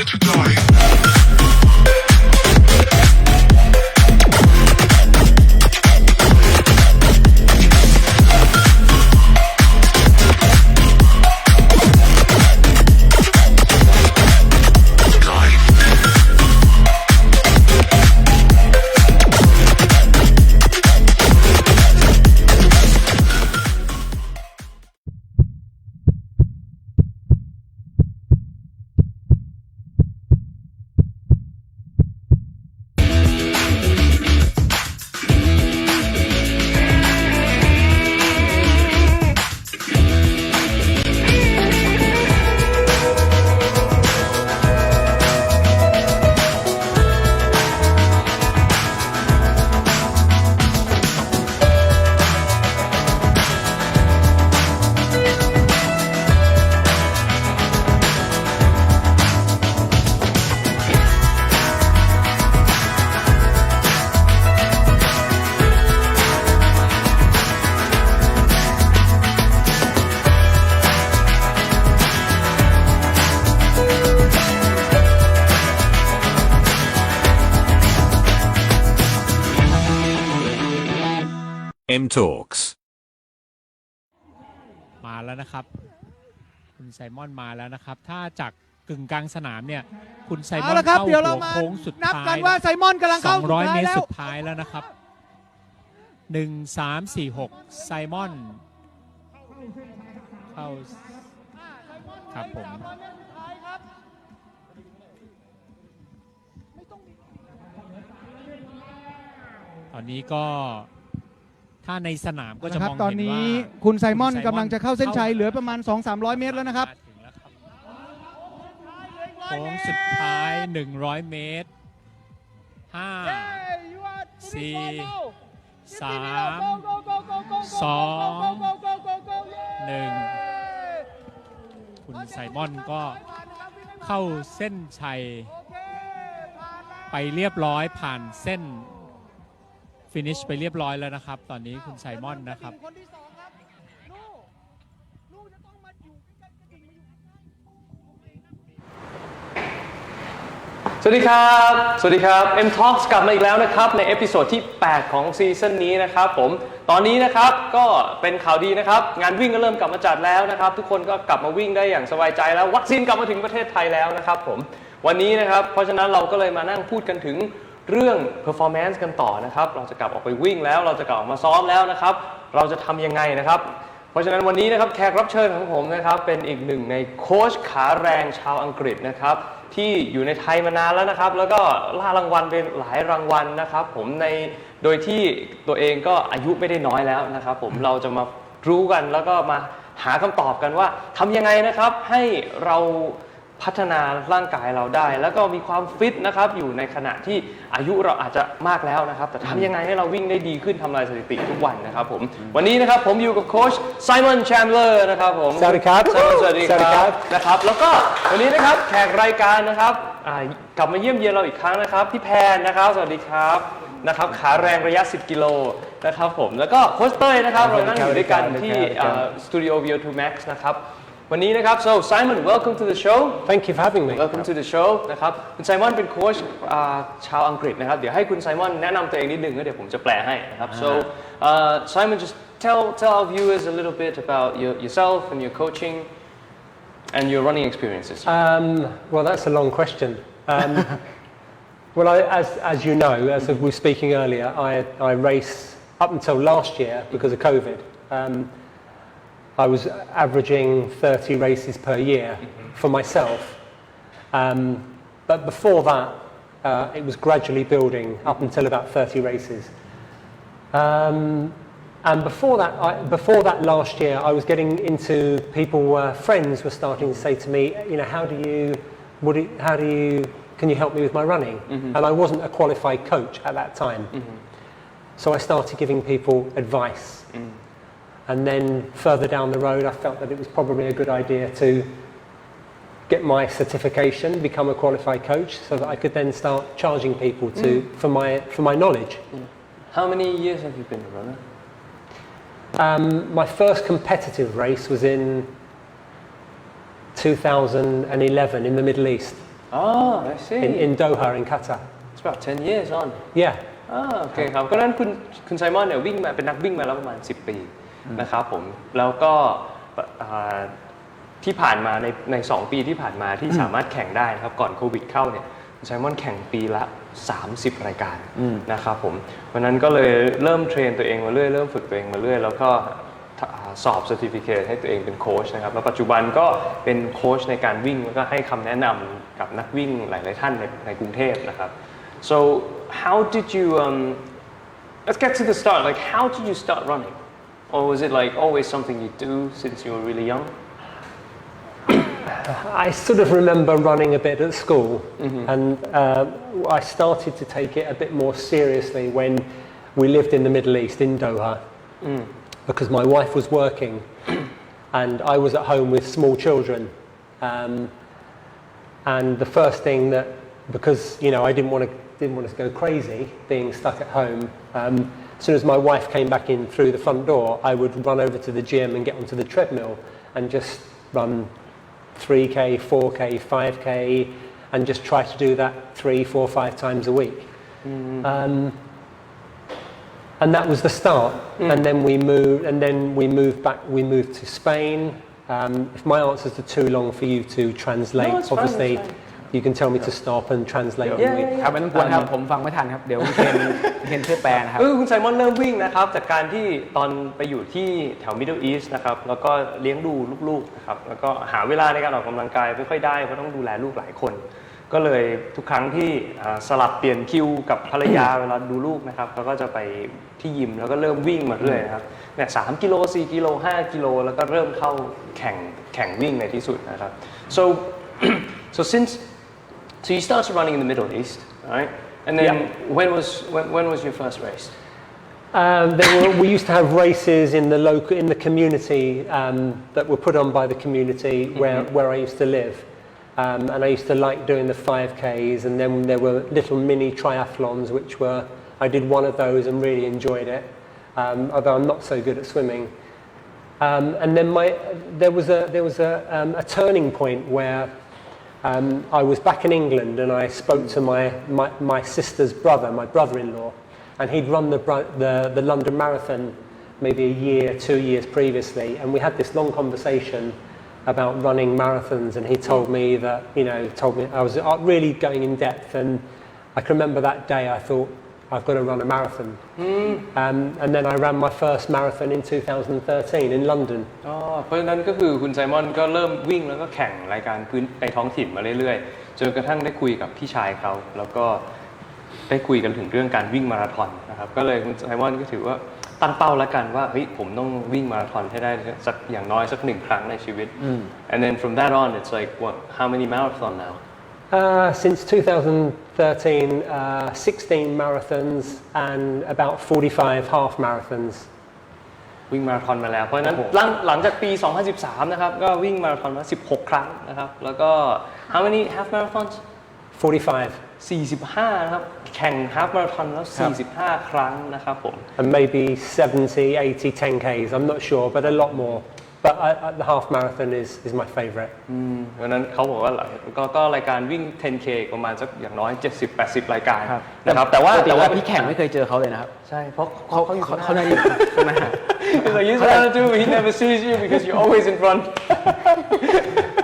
get to die. MTalks มาแล้วนะครับคุณไซมอนมาแล้วนะครับถ้าจากกึ่งกลางสนามเนี่ยคุณไซมอนเข้าหัวโค้งสุดท้ายนับกันว่าไซมอนกำลังเข้า200 เมตรสุดท้ายแล้วนะครับ1 3 4 6ไซมอนเข้าครับผมตอนนี้ก็ถ้าในสนามก็จะมองเห็นว่าตอนนี้คุณไซมอนกำลังจะเข้าเส้นชัยเหลือประมาณ 2-300 เมตรแล้วนะครับโค้งสุดท้าย100 เมตร5 4 3 2 1คุณไซมอนก็เข้าเส้นชัยไปเรียบร้อยผ่านเส้นฟินิชไปเรียบร้อยแล้วนะครับตอนนี้คุณไซมอนนะครับสวัสดีครับสวัสดีครับ MTalks กลับมาอีกแล้วนะครับในเอพิโซดที่8ของซีซั่นนี้นะครับผมตอนนี้นะครับก็เป็นข่าวดีนะครับงานวิ่งก็เริ่มกลับมาจัดแล้วนะครับทุกคนก็กลับมาวิ่งได้อย่างสบายใจแล้ววัคซีนกลับมาถึงประเทศไทยแล้วนะครับผมวันนี้นะครับเพราะฉะนั้นเราก็เลยมานั่งพูดกันถึงเรื่อง performance กันต่อนะครับเราจะกลับออกไปวิ่งแล้วเราจะกลับออกมาซ้อมแล้วนะครับเราจะทำยังไงนะครับเพราะฉะนั้นวันนี้นะครับแขกรับเชิญของผมนะครับเป็นอีกหนึ่งในโค้ชขาแรงชาวอังกฤษนะครับที่อยู่ในไทยมานานแล้วนะครับแล้วก็ล่ารางวัลเป็นหลายรางวัลนะครับผมโดยที่ตัวเองก็อายุไม่ได้น้อยแล้วนะครับผมเราจะมารู้กันแล้วก็มาหาคำตอบกันว่าทำยังไงนะครับให้เราพัฒนาร่างกายเราได้แล้วก็มีความฟิตนะครับอยู่ในขณะที่อายุเราอาจจะมากแล้วนะครับแต่ทำยังไงให้เราวิ่งได้ดีขึ้นทำลายสถิติทุกวันนะครับผมวันนี้นะครับผมอยู่กับโค้ช Simon Chandler นะครับผมสวัสดีครับ สวัสดีครับนะครับแล้วก็วันนี้นะครับแขกรายการนะครับกลับมาเยี่ยมเยียนเราอีกครั้งนะครับพี่แพนนะครับสวัสดีครับนะครับขาแรงระยะ10 กิโลนะครับผมแล้วก็โค้ชเต้ยนะครับเรานั่งอยู่ด้วยกันที่สตูดิโอ VO2 Max นะครับวันนี้นะครับ so Simon welcome to the show Thank you for having me welcome to the show นะครับคุณไซมอนเป็นโค้ชชาวอังกฤษนะครับเดี๋ยวให้คุณไซมอนแนะนำตัวเองนิดนึงแล้วเดี๋ยวผมจะแปลให้นะครับ so Simon just tell our viewers a little bit about yourself and your coaching and your running experiences well that's a long question well as you know as we were speaking earlier I raced up until last year because of COVID I was averaging 30 races per year for myself. But before that, it was gradually building up until about 30 races. And before that last year, I was getting into people, friends were starting to say to me, you know, can you help me with my running? And I wasn't a qualified coach at that time. So I started giving people advice. And then further down the road, I felt that it was probably a good idea to get my certification, become a qualified coach, so that I could then start charging people for my knowledge. How many years have you been a runner? My first competitive race was in 2011 in the Middle East. Oh, I see. in Doha in Qatar. It's about 10 years on. Yeah. โอเคครับก็นั้นคุณไซมอนเนี่ยวิ่งมาเป็นนักวิ่งมาแล้วประมาณ10 ปีนะครับผมแล้วก็ที่ผ่านมาใน2 ปีที่ผ่านมาที่สามารถแข่งได้นะครับก่อนโควิดเข้าเนี่ยคุณไซมอนแข่งปีละ30 รายการนะครับผมเพราะนั้นก็เลยเริ่มเทรนตัวเองมาเรื่อยเริ่มฝึกตัวเองมาเรื่อยแล้วก็สอบ certificate ให้ตัวเองเป็นโค้ชนะครับแล้วปัจจุบันก็เป็นโค้ชในการวิ่งแล้วก็ให้คำแนะนำกับนักวิ่งหลายๆท่านในกรุงเทพนะครับ so how did you let's get to the start like how did you start running or was it like always something you do since you were really young I sort of remember running a bit at school and I started to take it a bit more seriously when we lived in the Middle East in Doha because my wife was working and I was at home with small children and the first thing that because I didn't want to go crazy being stuck at home as soon as my wife came back in through the front door I would run over to the gym and get onto the treadmill and just run 3k 4k 5k and just try to do that 3 4 5 times a week and that was the start and then we moved to Spain if my answers are too long for you to translate No, it's fine, obviously it's fine. you can tell me to stop and translate Yeah, on me. ครับไม่ต้องกลัวครับผมฟังไม่ทันครับเดี๋ยวเคนช่วยแปลนะครับคุณไซมอนเริ่มวิ่งนะครับจากการที่ตอนไปอยู่ที่แถว Middle East นะครับแล้วก็เลี้ยงดูลูกๆนะครับแล้วก็หาเวลาในการออกกำลังกายไม่ค่อยได้เพราะต้องดูแลลูกหลายคนก็เลยทุกครั้งที่สลับเปลี่ยนคิวกับภรรยาเวลาดูลูกนะครับเราก็จะไปที่ยิมแล้วก็เริ่มวิ่งมาเรื่อยนะครับเนี่ย3 กิโล 4 กิโล 5 กิโลแล้วก็เริ่มเข้าแข่งวิ่งในที่สุดนะครับ so So you started running in the Middle East, right? And then when was your first race? We used to have races in the community that were put on by the community where I used to live, and I used to like doing the 5Ks. And then there were little mini triathlons, which I did one of those and really enjoyed it, although I'm not so good at swimming. And then there was a turning point where. I was back in England and I spoke to my sister's brother, my brother-in-law, and he'd run the London Marathon maybe a year, 2 years previously, and we had this long conversation about running marathons, and he told me that, I was really going in depth, and I can remember that day I thought, I've got to run a marathon. And then I ran my first marathon in 2013 in London. เพราะฉะนั้นก็คือคุณไซมอนก็เริ่มวิ่งแล้วก็แข่งรายการพื้นในท้องถิ่นมาเรื่อยๆจนกระทั่งได้คุยกับพี่ชายเขาแล้วก็ได้คุยกันถึงเรื่องการวิ่งมาราธอนนะครับก็เลยคุณไซมอนก็ถือว่าตั้งเป้าแล้วกันว่าเฮ้ยผมต้องวิ่งมาราธอนให้ได้สักอย่างน้อยสัก1 ครั้งในชีวิต And then from that on it's like what how many marathon now? Since 2013, 16 marathons and about 45 half marathons. วิ่งมาราธอนมาแล้วเพราะฉะนั้นหลังจากปี 2013 นะครับก็วิ่งมาราธอนมา16 ครั้งนะครับแล้วก็ how many half marathons? 45 นะครับแข่ง half marathon แล้ว 45 ครั้งนะครับผม And maybe 70, 80, 10Ks, I'm not sure, but a lot more. But the half marathon is my favorite. เพราะนั้นเขาบอกว่าก็รายการวิ่ง 10K ประมาณสักอย่างน้อย 70-80 รายการนะครับแต่ว่าพี่แข่งไม่เคยเจอเขาเลยนะครับใช่เพราะเขาในอยู่ข้างหน้า Like you trying to do he never sees you because you're always in front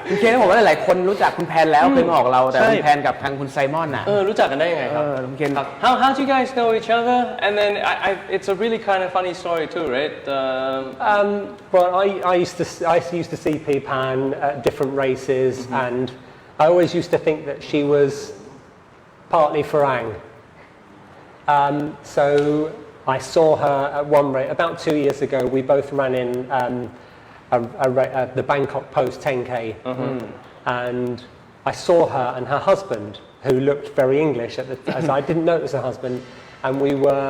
คุณเคนบอกว่าหลายๆคนรู้จักคุณแพนแล้วเคยมาออกเราแต่คุณแพนกับทางคุณไซมอนน่ะรู้จักกันได้ยังไงครับคุณเคน How do you guys know each other and then it's a really kind of funny story too right Well I used to see Pan at different races and I always used to think that she was partly Farang so I saw her at one race about 2 years ago we both ran in the Bangkok Post 10K and I saw her and her husband who looked very English as I didn't know it was her husband and we were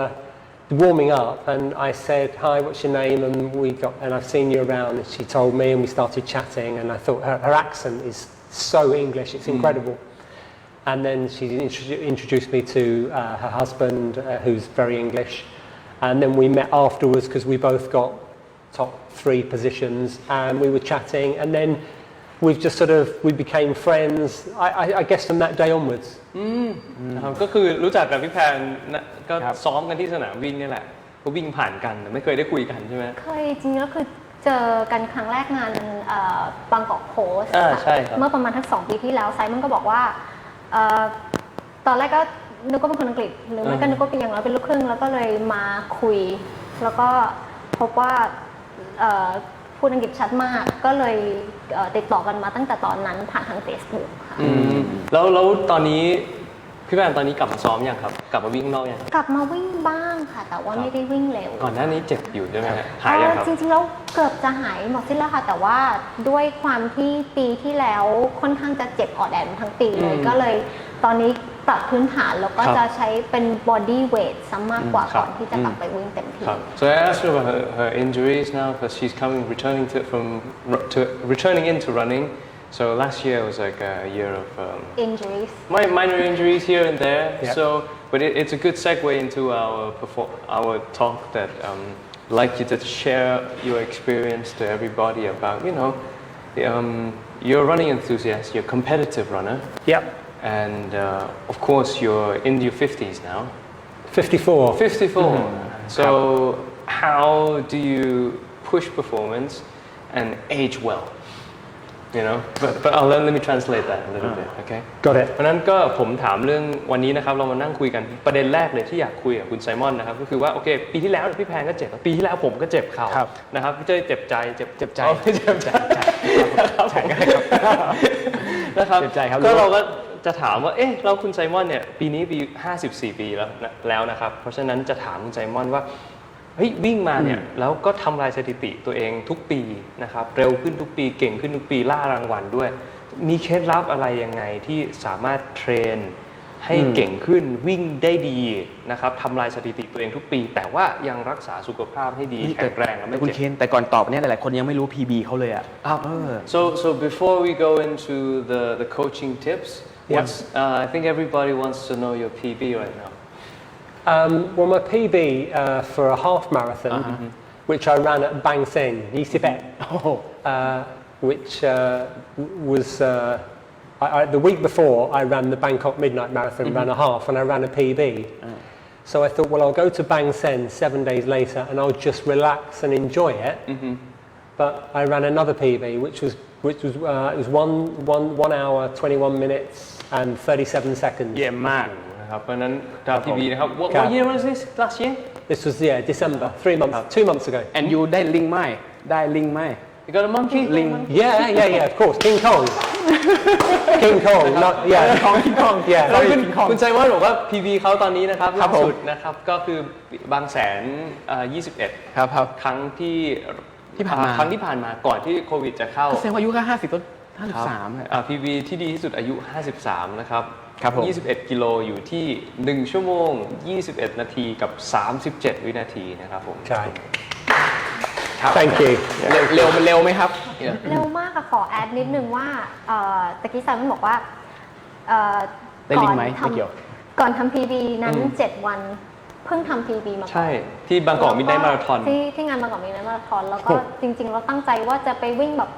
warming up and I said hi what's your name and I've seen you around and she told me and we started chatting and I thought her accent is so English it's incredible and then she introduced me to her husband who's very English and then we met afterwards because we both got top 3 positions and we were chatting and then we've just sort of we became friends. I guess from that day onwards. นะครับก็คือรู้จักกับพี่แพนนะก็ซ้อมกันที่สนามวิ่งนี่แหละก็วิ่งผ่านกันแต่ไม่เคยได้คุยกันใช่ไหมเคยจริงๆแล้วคือเจอกันครั้งแรกงานบางกอกโพส ใช่ครับเมื่อประมาณทั้ง2 ปีที่แล้วไซมอนก็บอกว่าตอนแรกก็นึกว่าเป็นคนอังกฤษหรือไม่ก็นึกว่าเป็นอย่างน้อยเป็นลูกครึ่งแล้วก็เลยมาคุยแล้วก็พบว่าพูดอังกฤษชัดมากก็เลยติดต่อกันมาตั้งแต่ตอนนั้นผ่านทาง Facebook ค่ะแล้วตอนนี้พี่แพนตอนนี้กลับมาซ้อมยังครับกลับมาวิ่งนอกยังกลับมาวิ่งบ้างค่ะแต่ว่าไม่ได้วิ่งเร็วก่อนหน้านี้เจ็บอยู่ใช่ไหมหายยังครับจริงๆแล้วเกือบจะหายหมดสิ้นแล้วค่ะแต่ว่าด้วยความที่ปีที่แล้วค่อนข้างจะเจ็บออดแอดทั้งปีเลยก็เลยตอนนี้ปรับพื้นฐานแล้วก็จะใช้เป็น body weight ซะมากกว่าก่อนที่จะกลับไปวิ่งเต็มที่ So I asked her about her injuries now because she's returning into running. So last year was like a year of injuries. Minor injuries here and there. So, but it's a good segue into our talk that I'd like you to share your experience to everybody about you're a running enthusiast, you're a competitive runner. Yep. And of course you're in your 50s now. 54. 54. So how do you push performance and age well?You know, but let me translate that a little bit, okay? Got it. เพราะนั้นก็ผมถามเรื่องวันนี้นะครับเรามานั่งคุยกันประเด็นแรกเลยที่อยากคุยกับคุณไซมอนนะครับก็คือว่าโอเคปีที่แล้วพี่แพนก็เจ็บปีที่แล้วผมก็เจ็บเข่านะครับพี่เจ้เจ็บใจเจ็บใจนะครับผมนะครับก็เราก็จะถามว่าเอ๊ะเราคุณไซมอนเนี่ยปีนี้ปี54 ปีแล้วนะครับเพราะฉะนั้นจะถามคุณไซมอนว่าเฮ้ยวิ่งมาเนี่ยแล้วก็ทำลายสถิติตัวเองทุกปีนะครับเร็วขึ้นทุกปีเก่งขึ้นทุกปีล่ารางวัลด้วยมีเคล็ดลับอะไรยังไงที่สามารถเทรนให้เก่งขึ้นวิ่งได้ดีนะครับทำลายสถิติตัวเองทุกปีแต่ว่ายังรักษาสุขภาพให้ดีแข็งแรงและไม่เจ็บคุณเคนแต่ก่อนตอบเนี่ยหลายๆคนยังไม่รู้ PB เขาเลยอ่ะSo before we go into the coaching tips what's I think everybody wants to know your PB right now.Well, my PB for a half marathon, which I ran at Bang Seng, 21, which was the week before I ran the Bangkok Midnight Marathon, ran a half, and I ran a PB. So I thought, well, I'll go to Bang Seng 7 days later, and I'll just relax and enjoy it. But I ran another PB, which was it was 1 hour 21 minutes and 37 seconds. เยี่ยมมากเพราะนั้นPB นะครับ What year was this last year? This was December, 2 months ago. And you ได้ลิงไหมได้ลิงไหม You got a monkey? ลิง Yeah, of course, King Kong. King Kong, not King Kong, yeah. คุณไซมอนบอกว่า PB เขาตอนนี้นะครับล่าสุดนะครับก็คือบางแสน21ครับครั้งที่ผ่านมาก่อนที่โควิดจะเข้าแสดงว่าอายุแค่50ต้น53เลยPB ที่ดีที่สุดอายุ53นะครับครับผม21กิโลอยู่ที่1ชั่วโมง21นาทีกับ37วินาทีนะครับผมใช่ Thank you เร็วไหมครับเร็วมากค่ะขอแอดนิดนึงว่าตะกี้ไซมอนบอกว่าได้ลิงไหมไม่เกี่ยวก่อนทำ PB นั้น7 วันเพิ่งทำ PB มาก่อนใช่ที่บางกอกมิดไนท์มาราธอนที่งานบางกอกมิดไนท์มาราธอนแล้วก็จริงๆเราตั้งใจว่าจะไปวิ่งแบบ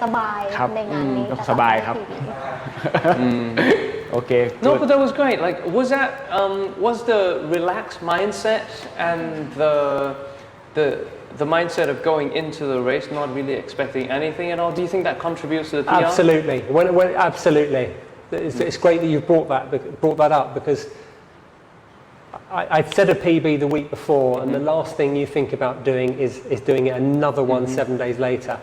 สบายๆในงานนี้สบายครับOkay. No, but that was great. Like, was the relaxed mindset and the mindset of going into the race not really expecting anything at all? Do you think that contributes to the PR? Absolutely. Absolutely. It's great that you brought that up because I said a PB the week before, and the last thing you think about doing is doing it another one 7 days later.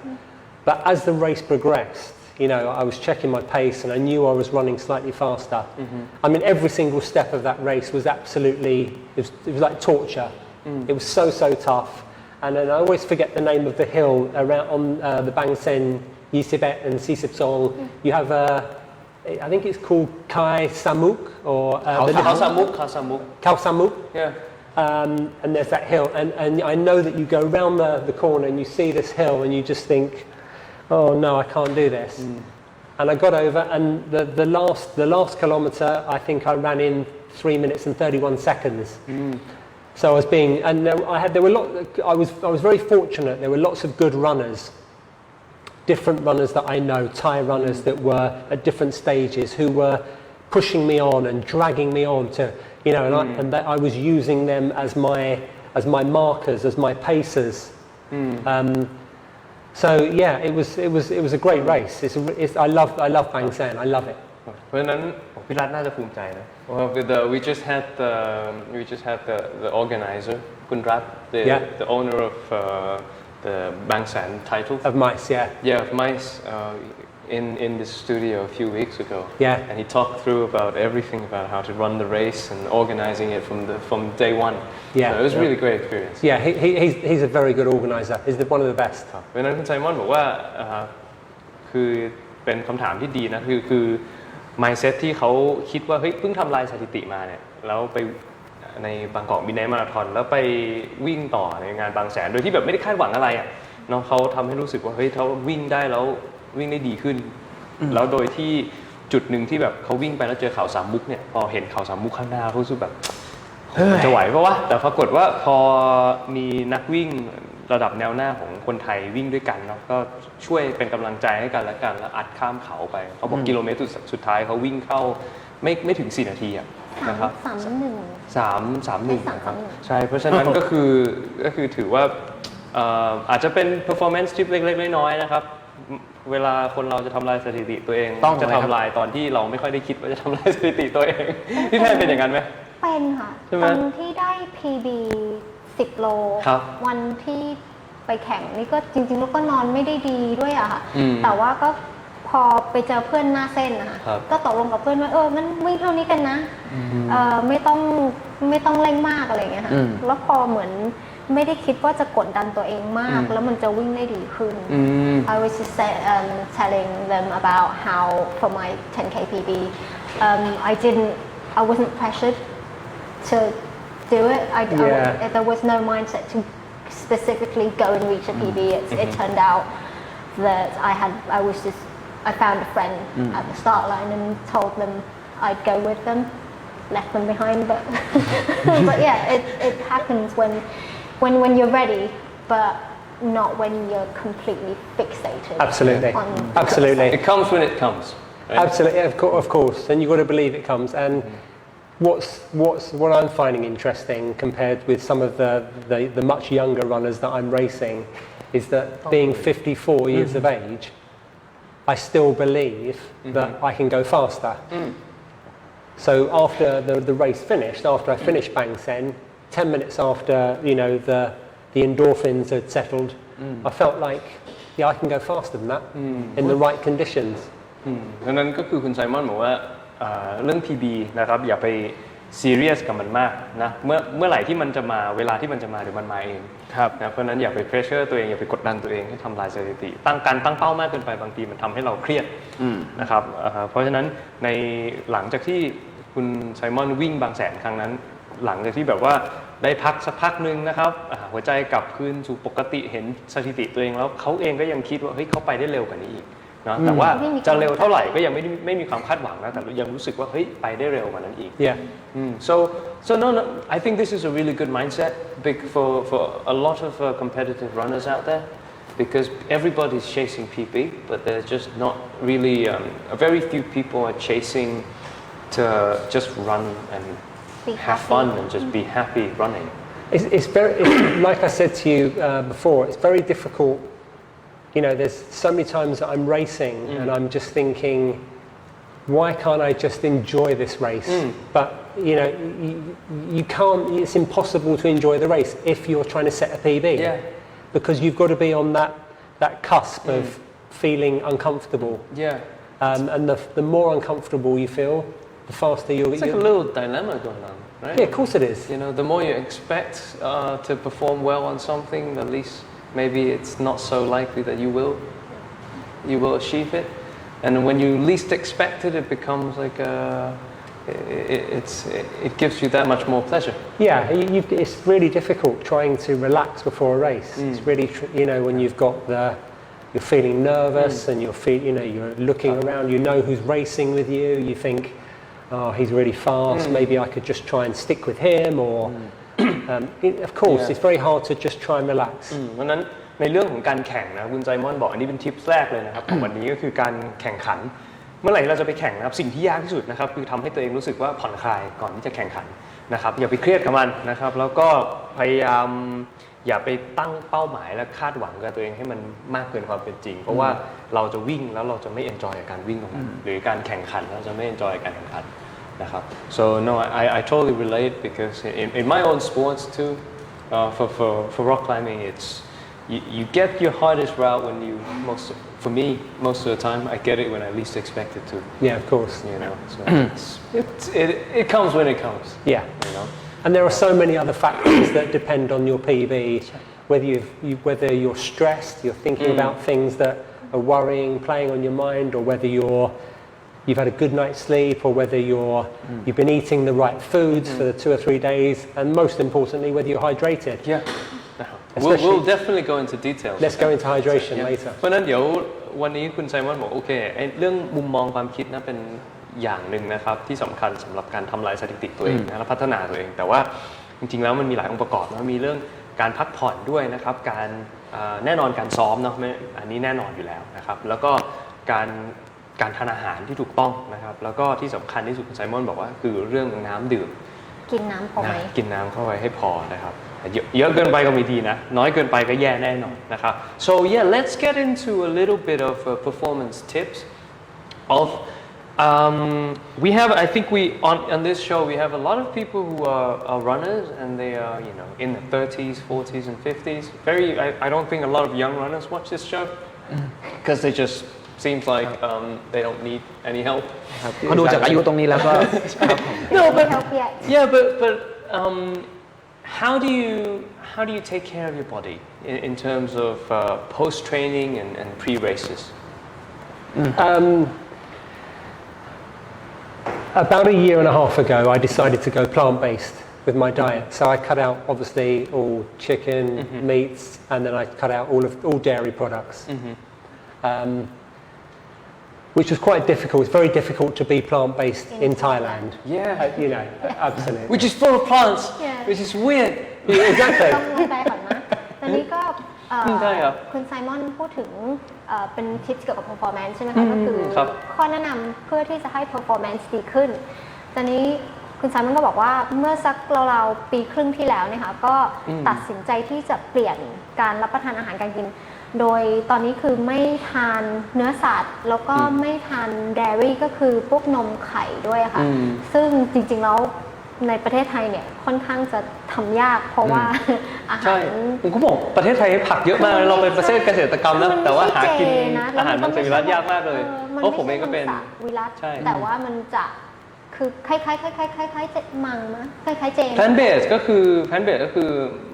But as the race progressed.You know, I was checking my pace and I knew I was running slightly faster. I mean, every single step of that race was absolutely, it was like torture. It was so tough. And then I always forget the name of the hill around on the Bang Sen, Yisibet and Sisipsong. You have I think it's called Kai Samuk or Khao Samuk. Yeah. And there's that hill. And I know that you go round the corner and you see this hill and you just think,Oh no, I can't do this. And I got over, and the last kilometre, I think I ran in 3 minutes and 31 seconds. So I was I was very fortunate. There were lots of good runners different runners that I know, Thai runners that were at different stages who were pushing me on and dragging me on to, you know, and that I was using them as my markers, as my pacers. So yeah, it was a great race. I love Bang Sen. I love it. เพราะฉะนั้นพี่รัตน่าจะภูมิใจนะ we just had the organizer คุณรัต the owner of the Bang Sen title Of mice, yeah. of mice in this studio a few weeks ago. Yeah. And he talked through about everything about how to run the race and organizing it from day one. Yeah. So it was a really great experience. Yeah, he's a very good organizer. He's one of the best. เพราะฉะนั้นคุณไซมอนบอกว่าคือเป็นคำถามที่ดีนะคือ mindset ที่เขาคิดว่าเฮ้ยเพิ่งทำลายสถิติมาเนี่ยแล้วไปในบางกอกมิดไนท์มาราธอนแล้วไปวิ่งต่อในงานบางแสนโดยที่แบบไม่ได้คาดหวังอะไรอ่ะเนาะเขาทำให้รู้สึกว่าเฮ้ยเขาวิ่งได้แล้ววิ่งได้ดีขึ้นแล้วโดยที่จุดหนึ่งที่แบบเขาวิ่งไปแล้วเจอเขาสามมุกเนี่ยพอเห็นเขาสามมุกข้างหน้าเขารู้สึกแบบมันจะไหวปะวะแต่ปรากฏว่าพอมีนักวิ่งระดับแนวหน้าของคนไทยวิ่งด้วยกันเนาะก็ช่วยเป็นกำลังใจให้กันและกันแล้วอัดข้ามเขาไปเขาบอกกิโลเมตรสุดท้ายเขาวิ่งเข้าไม่ถึง4 นาทีอะนะครับ3:31นะครับใช่เพราะฉะนั้นก็คือถือว่าอาจจะเป็น performance ที่เล็กๆน้อยๆนะครับเวลาคนเราจะทำลายสถิติตัวเองจะทำลายตอนที่เราไม่ค่อยได้คิดว่าจะทำลายสถิติตัวเองพี่แพนเป็นอย่างนั้นไหมเป็นค่ะตอนที่ได้ PB 10 โลวันที่ไปแข่งนี่ก็จริงๆแล้วก็นอนไม่ได้ดีด้วยอะค่ะแต่ว่าก็พอไปเจอเพื่อนหน้าเส้นนะคะก็ตกลงกับเพื่อนว่างั้นวิ่งเท่านี้กันนะไม่ต้องเร่งมากอะไรอย่างเงี้ยค่ะแล้วพอเหมือนไม่ได้คิดว่าจะกดดันตัวเองมากแล้วมันจะวิ่งได้ดีขึ้น I was just telling them about how for my 10K PB I wasn't pressured to do it. There was no mindset to specifically go and reach a PB. It turned out that I found a friend at the start line and told them I'd go with them, left them behind. But yeah, it happens when you're ready, but not when you're completely fixated. Absolutely. It comes when it comes. Right? Absolutely, of course, and you've got to believe it comes. And what I'm finding interesting compared with some of the much younger runners that I'm racing is that being 54 years of age, I still believe that I can go faster. So after the race finished, after I finished Bang Sen, 10 minutes after the endorphins had settled, I felt like I can go faster than that in the right conditions. ดังนั้นก็คือคุณไซมอนบอกว่าเรื่อง PB นะครับอย่าไปซีเรียสกับมันมากนะเมื่อไหร่ที่มันจะมาเวลาที่มันจะมาเดี๋ยวมันมาเองนะเพราะนั้นอย่าไปเพรสเชอร์ตัวเองอย่าไปกดดันตัวเองให้ทำลายสถิติตั้งเป้ามากเกินไปบางทีมันทำให้เราเครียดนะครับเพราะฉะนั้นในหลังจากที่คุณไซมอนวิ่งบางแสนครั้งนั้นหลังจากที่แบบว่าได้พักสักพักนึงนะครับหัวใจกลับคืนสู่ปกติเห็นสถิติตัวเองแล้วเขาเองก็ยังคิดว่าเฮ้ยเขาไปได้เร็วกว่านี้อีกนะแต่ว่าจะเร็วเท่าไหร่ก็ยังไม่มีความคาดหวังนะแต่ยังรู้สึกว่าเฮ้ยไปได้เร็วกว่านั้นอีก Yeah. So no, I think this is a really good mindset for a lot of competitive runners out there because everybody's chasing PB but there's just not really very few people are chasing to just run and have fun and just be happy running. It's like I said to you before, it's very difficult. There's so many times that I'm racing and I'm just thinking, why can't I just enjoy this race? But you can't. It's impossible to enjoy the race if you're trying to set a PB. Yeah. Because you've got to be on that cusp of feeling uncomfortable. Yeah. And the more uncomfortable you feel, the faster you'll. It's like a little dilemma going on, right? Yeah, of course it is. The more you expect to perform well on something, the least maybe it's not so likely that you will achieve it. And when you least expect it, it becomes like it gives you that much more pleasure. Yeah, it's really difficult trying to relax before a race. It's really when you've got you're feeling nervous and you're looking around. You know who's racing with you. You think, oh, he's really fast. Maybe I could just try and stick with him. Or of course, it's very hard to just try and relax. เพราะนั้น ในเรื่องของการแข่งนะคุณไซมอนบอกอันนี้เป็นทิปแรกเลยนะครับของวันนี้ก็คือการแข่งขัน เมื่อไหร่เราจะไปแข่งนะครับสิ่งที่ยากที่สุดนะครับคือทำให้ตัวเองรู้สึกว่าผ่อนคลายก่อนที่จะแข่งขันนะครับอย่าไปเครียดกับมันนะครับแล้วก็พยายามอย่าไปตั้งเป้าหมายและคาดหวังกับตัวเองให้มันมากเกินความเป็นจริงเพราะว่าเราจะวิ่งแล้วเราจะไม่เอนจอยกับการวิ่งของมันหรือการแข่งขันเราจะไม่เอนจอยกับการแข่งขันนะครับ so no I totally relate because in my own sports too for rock climbing it's you get your hardest route when you for me most of the time I get it when I least expect it to Yeah, of course. you know so it comes when it comes Yeah. you know And there are so many other factors that depend on your PB, whether you're stressed, you're thinking about things that are worrying, playing on your mind, or whether you've had a good night's sleep, or whether you've been eating the right foods for the 2 or 3 days, and most importantly, whether you're hydrated. yeah we'll definitely go into details Let's go into hydration later. เพราะนั้นเดี๋ยววันนี้คุณไซมอนบอกโอเคเรื่องมุมมองความคิดนะเป็นอย่างหนึ่งนะครับที่สำคัญสำหรับการทำลายสถิติตัวเองนะและพัฒนาตัวเองแต่ว่าจริงๆแล้วมันมีหลายองค์ประกอบนะมีเรื่องการพักผ่อนด้วยนะครับการแน่นอนการซ้อมเนาะอันนี้แน่นอนอยู่แล้วนะครับแล้วก็การทานอาหารที่ถูกต้องนะครับแล้วก็ที่สำคัญที่สุดคุณไซมอนบอกว่าคือเรื่องน้ำดื่ม กินน้ำพอไหม กินน้ำเข้าไปให้พอนะครับเยอะเกินไปก็ไม่ดีนะน้อยเกินไปก็แย่แน่นอนนะครับ so yeah let's get into a little bit of performance tips of we have I think we on this show we have a lot of people who are runners and they are you know in the 30s 40s and 50s I don't think a lot of young runners watch this show because they just seems like they don't need any help เขาดูจากอายุตรงนี้แล้วก็ no but help yet yeah but how do you take care of your body in terms of post training and pre races About a year and a half ago, I decided to go plant-based with my diet. So I cut out obviously all chicken, meats, and then I cut out all dairy products, which was quite difficult. It's very difficult to be plant-based in Thailand. Yeah. You know, absolutely. which is full of plants Yeah. which is weird Exactly. ต้องลงไปก่อนนะตอนนี้ก็ ได้ครับ คุณไซมอนพูดถึงเป็นทิปเกี่ยวกับ performance ใช่ไหมคะก็คือ ครับ ข้อแนะนำเพื่อที่จะให้ performance ดีขึ้น ตอนนี้คุณไซมอนก็บอกว่าเมื่อสักราวๆปีครึ่งที่แล้วเนี่ยค่ะก็ตัดสินใจที่จะเปลี่ยนการรับประทานอาหารการกิน โดยตอนนี้คือไม่ทานเนื้อสัตว์แล้วก็ไม่ทาน dairy ก็คือพวกนมไข่ด้วยค่ะซึ่งจริงๆแล้วในประเทศไทยเนี่ยค่อนข้างจะทำยากเพราะว่าอาหา ใช่ ร ผมก็บอกประเทศไทยผักเยอะมากเราเป็นประเทศเกษตรกรรมนะแต่ว่าหากินอาหารมังสวิรัติยากมากเลยเพราะผมเองก็เป็น วิรัต ใช่ แต่ว่ามันจะคือคล้ายๆเจมังนะคล้ายๆเจ แพนเบสก็คือ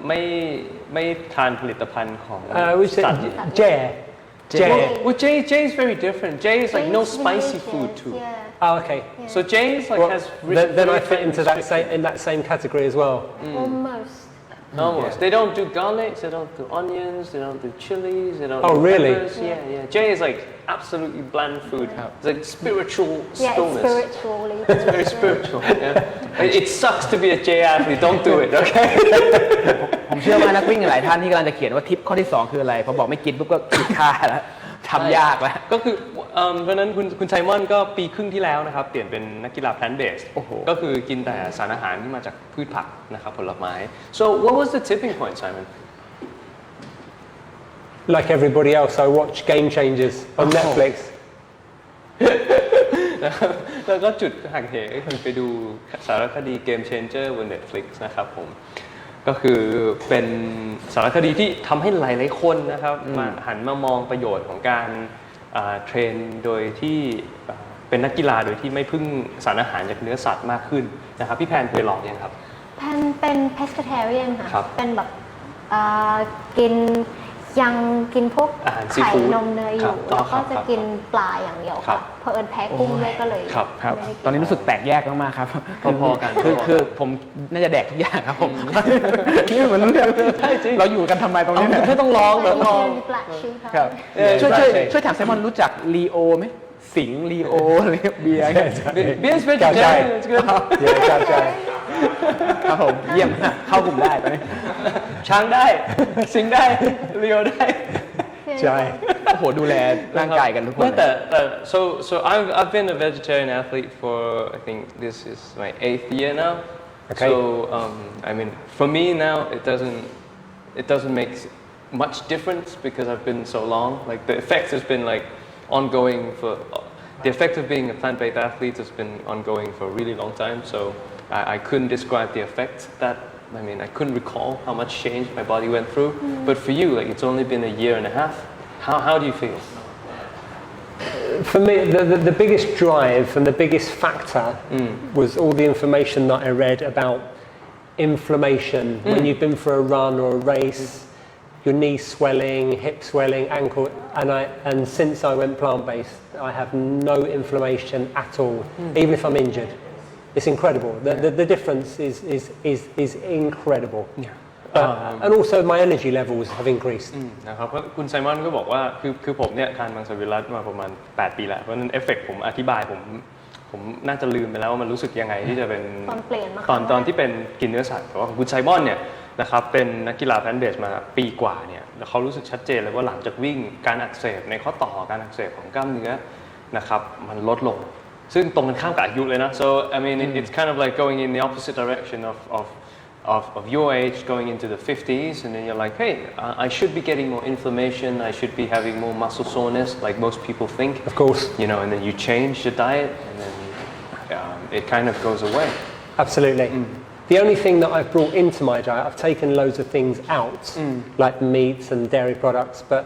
ไม่ทานผลิตภัณฑ์ของ We สัต said ว์ Jay. Well, Jay is very different. Jay is like no spicy food too. Oh, okay. So Jay is like Well, has then I fit into that same category as well. almost Almost. They don't do garlics, they don't do onions, they don't do chilies, they don't Oh, do really? peppers. Yeah. Jay is like absolutely bland food. It's like spiritual yeah stillness. it's spiritually It's very spiritual. Yeah. It sucks to be a Jay athlete. Don't do it, okay? ผมเชื่อว่านักวิ่งหลายท่านที่กำลังจะเขียนว่าทิปข้อที่ 2 คืออะไรพอบอกไม่กินปุ๊บก็ขีดค่าแล้วทำยากแล้ว ก็คือเพราะฉะนั้นคุณไซมอนก็ปีครึ่งที่แล้วนะครับเปลี่ยนเป็นนักกีฬา plant based ก็คือกินแต่สารอาหารที่มาจากพืชผักนะครับผลไม้ so what was the tipping point Simon Like everybody else, I watch Game Changers on Netflix. แล้วก็จุดหักเหคือไปดูสารคดี Game Changer บน Netflix นะครับผมก็คือเป็นสารคดีที่ทำให้หลายๆคนนะครับมาหันมามองประโยชน์ของการเทรนโดยที่เป็นนักกีฬาโดยที่ไม่พึ่งสารอาหารจากเนื้อสัตว์มากขึ้นนะครับพี่แพนเคยลองยังครับ แพนเป็น pescatarian ค่ะ ครับ เป็นแบบกินยังกินพวก อาหารซี ไข่ ฟู้ด นมเนยอ ครั ยู่ บ แล้ว ครั ก็ บ จะกินปลาอย่างเดียว ครั ค่ะ บ เพอเอิญแพ้กุ้งด้วยก็เลย ครับ ครับ ไม่ได้กิ ตอนนี้รู้สึกแตกแยกมากๆครับ พอๆกัน คือผมน่าจะแดกทุกอย่างครับผมนี่เหมือนเรื่องเราอยู่กันทำไมตรงนี้เนี่ย ไม่ต้องลองเดี๋ยวลอง ปลาชีพ ครับช่วยถามไซมอนรู้จักลีโอไหมสิงห์ลีโออะไรเบียร์ Beer's vegetarian it's good Yeah, Jay. ครับผมเยี่ยมเข้ากลุ่มได้ตอนนี้ ช้างได้ สิงได้เรียวได้ ใช่ โอ้โหดูแลร่างกายกันทุกคน ไม่ เลย แต่ so I've been a vegetarian athlete for I think this is my 8th year now. Okay. So I mean for me now it doesn't make much difference because I've been so long. Like the effect has been like ongoing for the effect of being a plant-based athlete has been ongoing for a really long time. So I couldn't describe the effect that. I mean, I couldn't recall how much change my body went through. But for you, like it's only been a year and a half. How do you feel? For me, the biggest drive and the biggest factor was all the information that I read about inflammation when you've been for a run or a race, your knee swelling, hip swelling, ankle, and since I went plant-based, I have no inflammation at all, even if I'm injured. It's incredible. The difference is incredible. And also my energy levels have increased. นะครับเพราะคุณไซมอนก็บอกว่าคือผมเนี่ยทานมังสวิรัติมาประมาณ8 ปีแล้วเพราะฉะนั้นเอฟเฟกต์ผมอธิบายผมน่าจะลืมไปแล้วว่ามันรู้สึกยังไงที่จะเป็น ตอนเปลี่ยนมา ตอนที่เป็นกินเนื้อสัตว์แต่ว่าของคุณไซมอนเนี่ยนะครับเป็นนักกีฬาแพลนท์เบสมาปีกว่าเนี่ยแล้วเขารู้สึกชัดเจนเลยว่าหลังจากวิ่งการอักเสบในข้อต่อการอักเสบของกล้ามเนื้อนะครับมันลดลงซึ่งตรงกันข้ามกับอายุเลยนะ so I mean it's kind of like going in the opposite direction of your age going into the 50s and then you're like hey I should be getting more inflammation I should be having more muscle soreness like most people think Of course. you know and then you change your diet and then it kind of goes away Absolutely. The only thing that I've brought into my diet, I've taken loads of things out, like meats and dairy products, but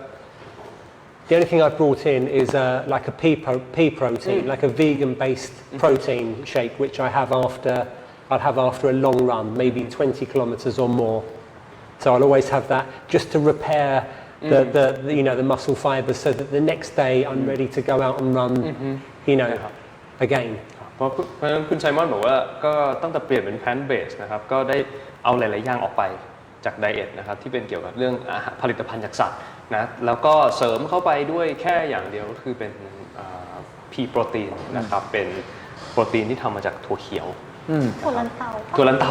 the only thing I've brought in is like a pea protein, like a vegan-based protein shake, which I'd have after a long run, maybe 20 kilometers or more. So I'll always have that just to repair the muscle fibers, so that the next day I'm ready to go out and run, again. เพราะฉะนั้นคุณไซมอนบอกว่าก็ตั้งแต่เปลี่ยนเป็นแพลนท์เบสนะครับก็ได้เอาหลายๆอย่างออกไปจากไดเอทนะครับที่เป็นเกี่ยวกับเรื่องอาหารผลิตภัณฑ์จากสัตว์นะแล้วก็เสริมเข้าไปด้วยแค่อย่างเดียวก็คือเป็นพีโปรตีนนะครับเป็นโปรตีนที่ทำมาจากถั่วเขียว ถั่วลันเตา ถั่วลันเต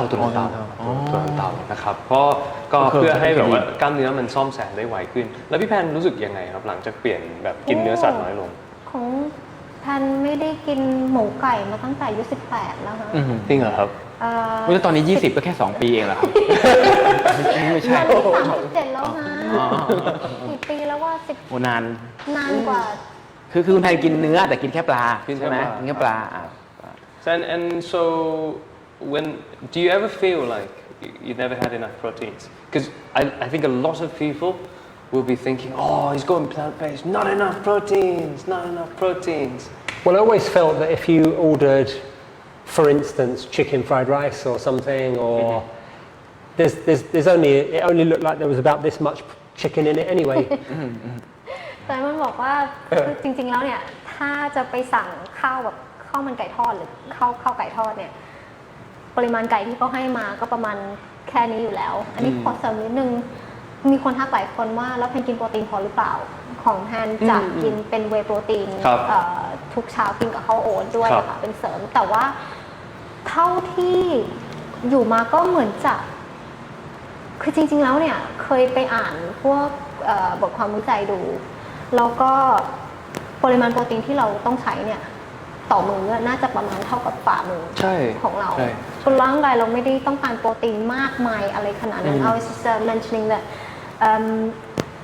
านะครับเพราะก็เพื่อให้แบบว่ากล้ามเนื้อมันซ่อมแซมได้ไวขึ้นแล้วพี่แพนรู้สึกยังไงครับหลังจากเปลี่ยนแบบกินเนื้อสัตว์น้อยลงของแพนไม่ได้กินหมูไก่มาตั้งแต่อายุ18แล้วค่ะ จริงเหรอครับ แล้วตอนนี้20ก็แค่2 ปีเองเหรอครับไม่ใช่ 37แล้วนะกี่ปีแล้วว่า10 โอ้นาน กว่า คือคุณแพนกินเนื้อแต่กินแค่ปลาใช่ไหมกินแค่ปลา and so when do you ever feel like you never had enough proteins because I think a lot of people will be thinking oh he's going plant-based not enough proteins Well, I always felt that if you ordered, for instance, chicken fried rice or something, or there's only it only looked like there was about this much chicken in it anyway. แต่มันบอกว่าคือจริงๆแล้วเนี่ยถ้าจะไปสั่งข้าวแบบข้าวมันไก่ทอดหรือข้าวไก่ทอดเนี่ยปริมาณไก่ที่เขาให้มาก็ประมาณแค่นี้อยู่แล้วอันนี้ขอเสริมนิดนึงมีคนทักหลายคนว่าแล้วแพนกินโปรตีนพอหรือเปล่าของแพนจะกินเป็นเวย์โปรตีนทุกเช้ากินกับข้าวโอ๊ตด้วยค่ะเป็นเสริมแต่ว่าเท่าที่อยู่มาก็เหมือนจะคือจริงๆแล้วเนี่ยเคยไปอ่านพวกบทความวิจัยดูแล้วก็ปริมาณโปรตีนที่เราต้องใช้เนี่ยต่อมื้อน่าจะประมาณเท่ากับฝ่ามือของเราคนร่างกายเราไม่ได้ต้องการโปรตีนมากมายอะไรขนาดนั้น I was just mentioning that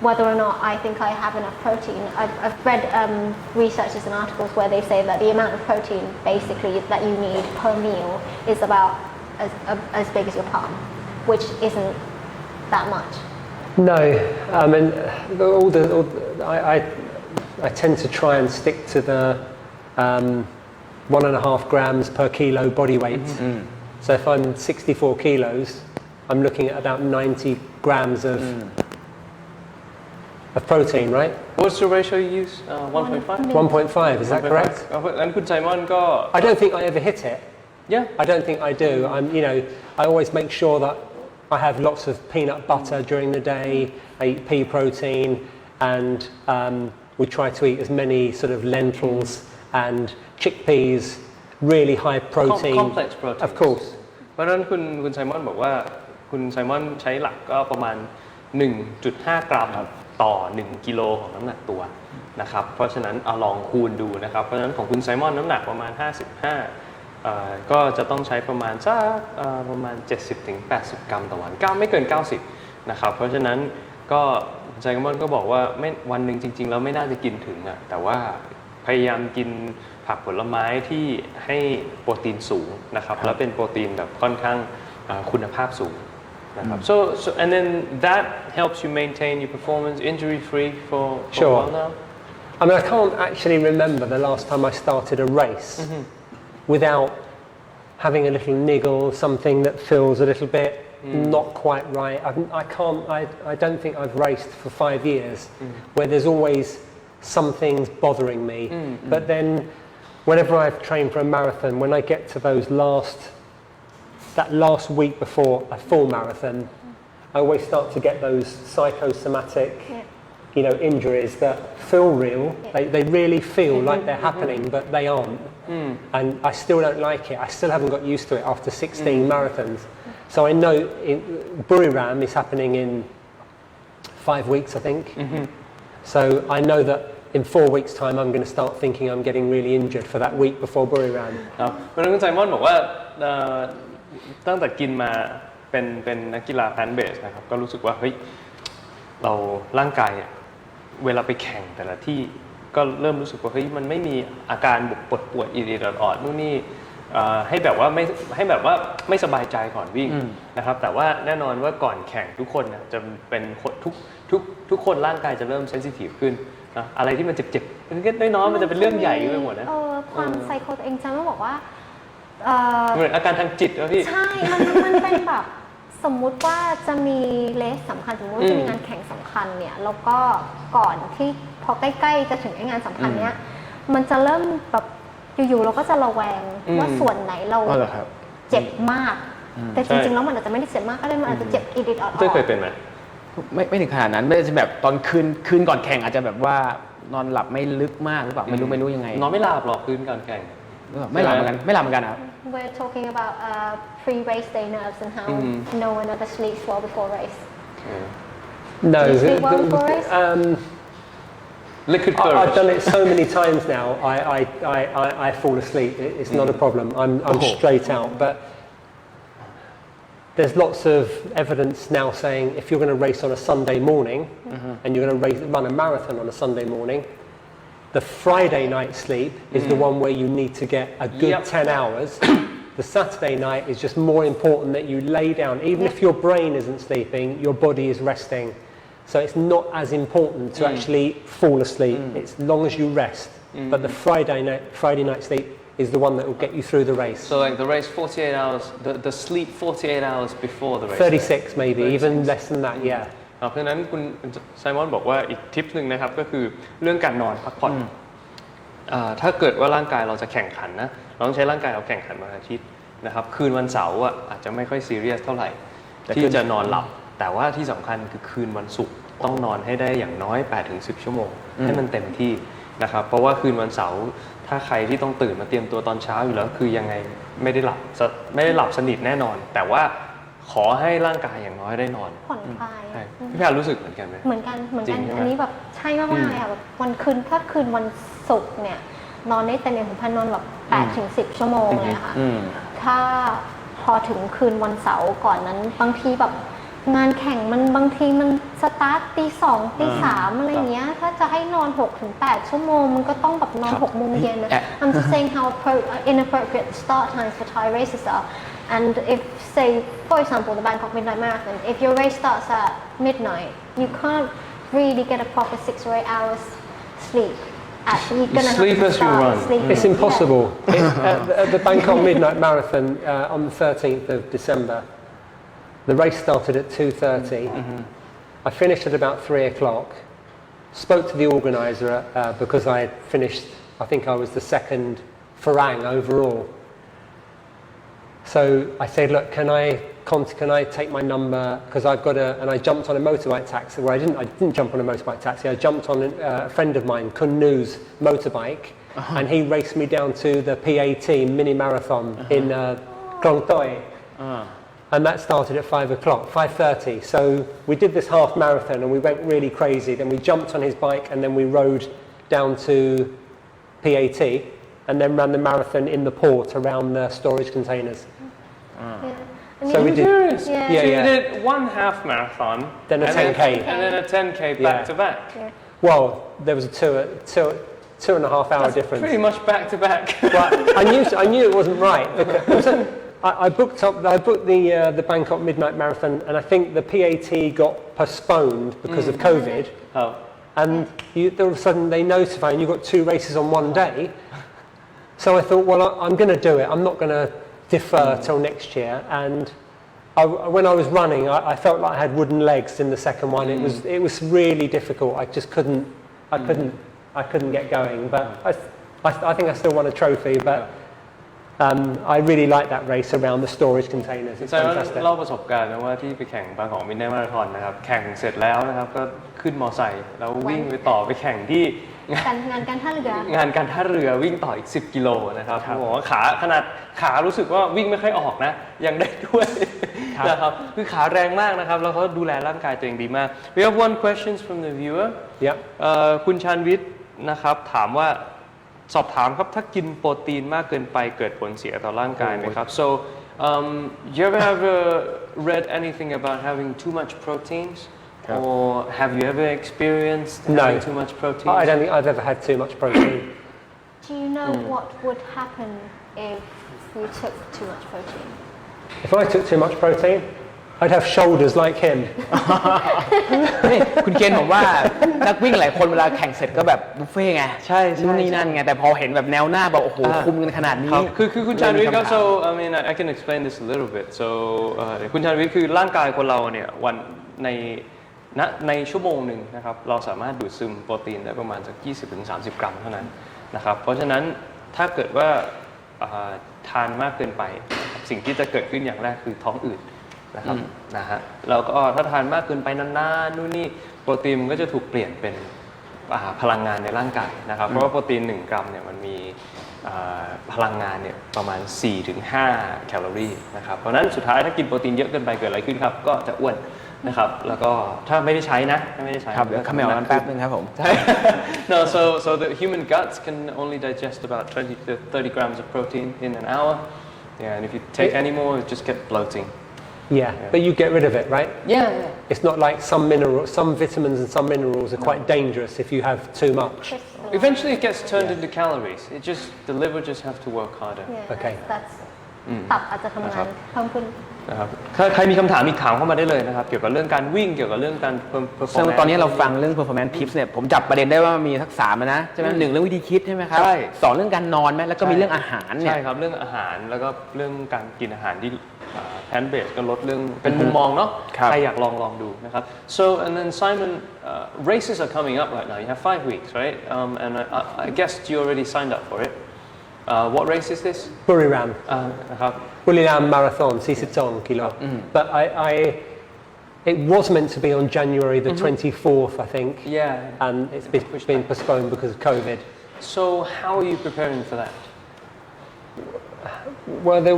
whether or not I think I have enough protein I've read researches and articles where they say that the amount of protein basically that you need per meal is about as big as your palm which isn't that much No, I mean I tend to try and stick to the 1.5 grams per kilo body weight. So if I'm 64 kilos, I'm looking at about 90 grams of protein, right? What's the ratio you use 1.5 1.5, is that correct? งั้นคุณไซมอนก็ I don't think I ever hit it. Yeah. I don't think I do. I always make sure that I have lots of peanut butter during the day. I eat pea protein, and we try to eat as many sort of lentils and chickpeas, really high protein. Complex proteins. Of course. เพราะฉะนั้นคุณไซมอนบอกว่าคุณไซมอนใช้หลักก็ประมาณ 1.5 กรัมต่อ 1 กิโลของน้ำหนักตัวนะครับเพราะฉะนั้นเอาลองคูณดูนะครับเพราะฉะนั้นของคุณไซมอนน้ำหนักประมาณ 55ก็จะต้องใช้ประมาณสักประมาณ 70-80 กรัมต่อวันไม่เกิน 90นะครับเพราะฉะนั้นก็ไซมอนก็บอกว่าไม่วันหนึ่งจริงๆแล้วไม่น่าจะกินถึงอ่ะแต่ว่าพยายามกินผักผลไม้ที่ให้โปรตีนสูงนะครับแล้วเป็นโปรตีนแบบค่อนข้างคุณภาพสูงนะครับ so and then that helps you maintain your performance injury free for a while now I mean, I can't actually remember the last time I started a race without having a little niggle, something that feels a little bit not quite right. I don't think I've raced for 5 years where there's always some things bothering me. But then whenever I've trained for a marathon, when I get to that last week before a full marathon, I always start to get those psychosomatic injuries that feel real. They really feel like they're happening, but they aren't. And I still don't like it. I still haven't got used to it after 16 marathons. So I know Buriram is happening in 5 weeks, I think. So I know that in 4 weeks' time, I'm going to start thinking I'm getting really injured for that week before Buriram. ครับเพราะฉะนั้นคุณไซมอนบอกว่าตั้งแต่กินมาเป็นนักกีฬาแพลนท์เบสนะครับก็รู้สึกว่าเฮ้ยเราร่างกายเวลาไปแข่งแต่ละที่ก็เริ่มรู้สึกว่าเฮ้ยมันไม่มีอาการปวดปวดอิริออดนู่นนี่ให้แบบว่าไม่สบายใจก่อนวิ่งนะครับแต่ว่าแน่นอนว่าก่อนแข่งทุกคนจะเป็นทุกคนร่างกายจะเริ่มเซนซิทีฟขึ้นนะอะไรที่มันเจ็บๆมันก็น้อยๆมันจะเป็นเรื่องใหญ่ไปหมดนะความไซโคตัวเองฉันก็บอกว่าเหมือนอาการทางจิตนะพี่ใช่มันเป็นแบบสมมุติว่าจะมีเลสสำคัญสมมติว่าจะมีงานแข่งสำคัญเนี่ยแล้วก็ก่อนที่พอใกล้ๆจะถึงงานสำคัญเนี้ยมันจะเริ่มแบบอยู่ๆเราก็จะระแวงว่าส่วนไหนเราเจ็บมากแต่จริงๆแล้วมันอาจจะไม่ได้เจ็บมากก็ได้มันอาจจะเจ็บอีดิดออดเคยเป็นไหมไม่ถึงขนาดนั้นไม่ใช่แบบตอนคืนก่อนแข่งอาจจะแบบว่านอนหลับไม่ลึกมากหรือเปล่าไม่รู้ยังไงนอนไม่หลับหรอกคืนก่อนแข่งไม่หลับเหมือนกันครับ We're talking about pre-race day nerves and how no one ever sleeps well before race. No. Do you sleep well before race? Liquid courage. I've done it so many times now. I fall asleep. It's not a problem. I'm straight out. But there's lots of evidence now saying if you're going to race on a Sunday morning and you're going to run a marathon on a Sunday morning, the Friday night sleep is the one where you need to get a good 10 hours. The Saturday night is just more important that you lay down. Even if your brain isn't sleeping, your body is resting. So it's not as important to actually fall asleep. It's as long as you rest. But the Friday night sleep is the one that will get you through the race. So like the race 48 hours, the sleep 48 hours before the race. 36 maybe, even less than that, yeah. เพราะฉะนั้นคุณไซมอนบอกว่าอีกทิปนึงนะครับก็คือเรื่องการนอนพักผ่อนถ้าเกิดว่าร่างกายเราจะแข่งขันนะเราต้องใช้ร่างกายเราแข่งขันวันอาทิตย์นะครับคืนวันเสาร์อาจจะไม่ค่อยซีเรียสเท่าไหร่ที่จะนอนหลับแต่ว่าที่สำคัญคือคืนวันศุกร์ต้องนอนให้ได้อย่างน้อย 8-10 ชั่วโมงให้มันเต็มที่นะครับเพราะว่าคืนวันเสาร์ถ้าใครที่ต้องตื่นมาเตรียมตัวตอนเช้าอยู่แล้วคือยังไงไม่ได้หลับสนิทแน่นอนแต่ว่าขอให้ร่างกายอย่างน้อยได้นอนผ่อนคลายพี่แพรรู้สึกเหมือนกันไหมเหมือนกันอันนี้แบบใช่มากๆเลยค่ะแบบวันถ้าคืนวันศุกร์เนี่ยนอนได้เต็มอย่างผมพันนอนแบบ 8-10 ชั่วโมงเลยค่ะถ้าพอถึงคืนวันเสาร์ก่อนนั้นบางทีแบบงานแข่งมันบางทีมันสตาร์ทตี 2 ตี 3อะไรเงี้ยถ้าจะให้นอน 6-8 ชั่วโมงมันก็ต้องแบบนอน 6 โมงเย็นนะ I'm just saying how inappropriate start times for Thai races are and if say for example the Bangkok Midnight Marathon if your race starts at midnight you can't really get a proper 6 or 8 hours sleep you're gonna sleep as you run it's impossible at the Bangkok Midnight Marathon on the 13th of December the race started at 2:30 I finished at about 3 o'clock spoke to the organizer because I had finished I think I was the second Farang overall so I said look can I take my number because I've got and I jumped on a motorbike taxi well I didn't jump on a motorbike taxi I jumped on a friend of mine Kun Nu's motorbike and he raced me down to the P.8 mini marathon in Klong Toi And that started at 5 o'clock, 5:30. So we did this half marathon and we went really crazy. Then we jumped on his bike and then we rode down to P.8 and then ran the marathon in the port around the storage containers. So we did, Yeah. So you did one half marathon, Then a and 10K. and then a 10K back to back. well, there was a 2.5 hour difference. Pretty much back to back. But I knew it wasn't right. I booked the Bangkok Midnight Marathon, and I think the P.8 got postponed because of COVID. Oh. And all of a sudden they notify, and you've got 2 races on one day. So I thought, well, I'm going to do it. I'm not going to defer till next year. And when I was running, I felt like I had wooden legs in the second one. It was really difficult. I just couldn't get going. But I think I still won a trophy. But I really like that race around the storage containers. It's ใช่ว่า fantastic. เล่าประสบการณ์นะว่าที่ไปแข่งบางของมินไนท์มาราธอนนะครับแข่งเสร็จแล้วนะครับก็ขึ้นมอไซค์แล้ววิ่งไปต่อไปแข่งที่ งานการท่าเรือ งานการท่าเรือวิ่งต่ออีก10 กิโลนะครับบอกว่าขนาดขารู้สึกว่าวิ่งไม่ค่อยออกนะยังได้ด้วยนะครับคือขาแรงมากนะครับแล้วเขาดูแลร่างกายตัวเองดีมาก We have one question from the viewer Yep. คุณชาญวิทย์นะครับถามว่าสอบถามครับถ้ากินโปรตีนมากเกินไปเกิดผลเสียต่อร่างกายไหมครับ so you ever read anything about having too much proteins or have you ever experienced having too much protein I don't think I've ever had too much protein. Do you know what would happen if you took too much protein If I took too much protein, I'd have shoulders like him. คุณเคนผมว่านักวิ่งหลายคนเวลาแข่งเสร็จก็แบบบุฟเฟ่ไงใช่นู่นนี่นั่นไงแต่พอเห็นแบบแนวหน้าแบบโอ้โหคุมกันขนาดนี้ คือคุณชาญวิทย์ครับ so I mean I can explain this a little bit so คุณชาญวิทย์คือร่างกายคนเราเนี่ยวันในชั่วโมงหนึ่งนะครับเราสามารถดูดซึมโปรตีนได้ประมาณสัก 20-30 กรัมเท่านั้นนะครับเพราะฉะนั้นถ้าเกิดว่าทานมากเกินไปสิ่งที่จะเกิดขึ้นอย่างแรกคือท้องอืดนะครับนะฮะแล้วก็ถ้าทานมากเกินไปนานๆนู่นนี่โปรตีนมันก็จะถูกเปลี่ยนเป็นพลังงานในร่างกายนะครับเพราะว่าโปรตีน1 กรัมเนี่ยมันมีพลังงานเนี่ยประมาณ 4-5 แคลอรี่นะครับเพราะฉะนั้นสุดท้ายถ้ากินโปรตีนเยอะเกินไปเกิดอะไรขึ้นครับก็จะอ้วนนะครับแล้วก็ถ้าไม่ได้ใช้ครับเดี๋ยวคำแมวกันแป๊บนึงครับผม No, so the human guts can only digest about 20 to 30 grams of protein in an hour. Yeah, and if you take any more, you just get bloating. Yeah, but you get rid of it, right? Yeah. It's not like some vitamins and some minerals are quite dangerous if you have too much. Eventually, it gets turned into calories. The liver just have to work harder. Yeah, Okay. that's ตับอาจจะทำงานเพิ่มขึ้น นะครับใครมีคำถามอีกถามเข้ามาได้เลยนะครับเกี่ยวกับเรื่องการวิ่งเกี่ยวกับเรื่องการเพิ่ม ซึ่ง performance ตอนนี้เราฟังเรื่อง performance tips เนี่ยผมจับประเด็นได้ว่ามีทักษะมานะใช่ไหม1เรื่องวิธีคิดใช่ไหมครับ ใช่ 2เรื่องการนอนไหมแล้วก็มีเรื่องอาหารเนี่ย ใช่ครับเรื่องอาหารแล้วก็เรื่องการกินอาหารที่แพนเบสก็ลดเรื่องเป็นมุมมองเนาะ ครับ ใครอยากลองดูนะครับ so and then Simon races are coming up right now you have 5 weeks right and I guess you already signed up for it what race is this Buriram. นะครับ Buriram Marathon, 42 kilo. But it was meant to be on January the 24th, I think. Yeah. And it's been postponed because of COVID. So how are you preparing for that Well, then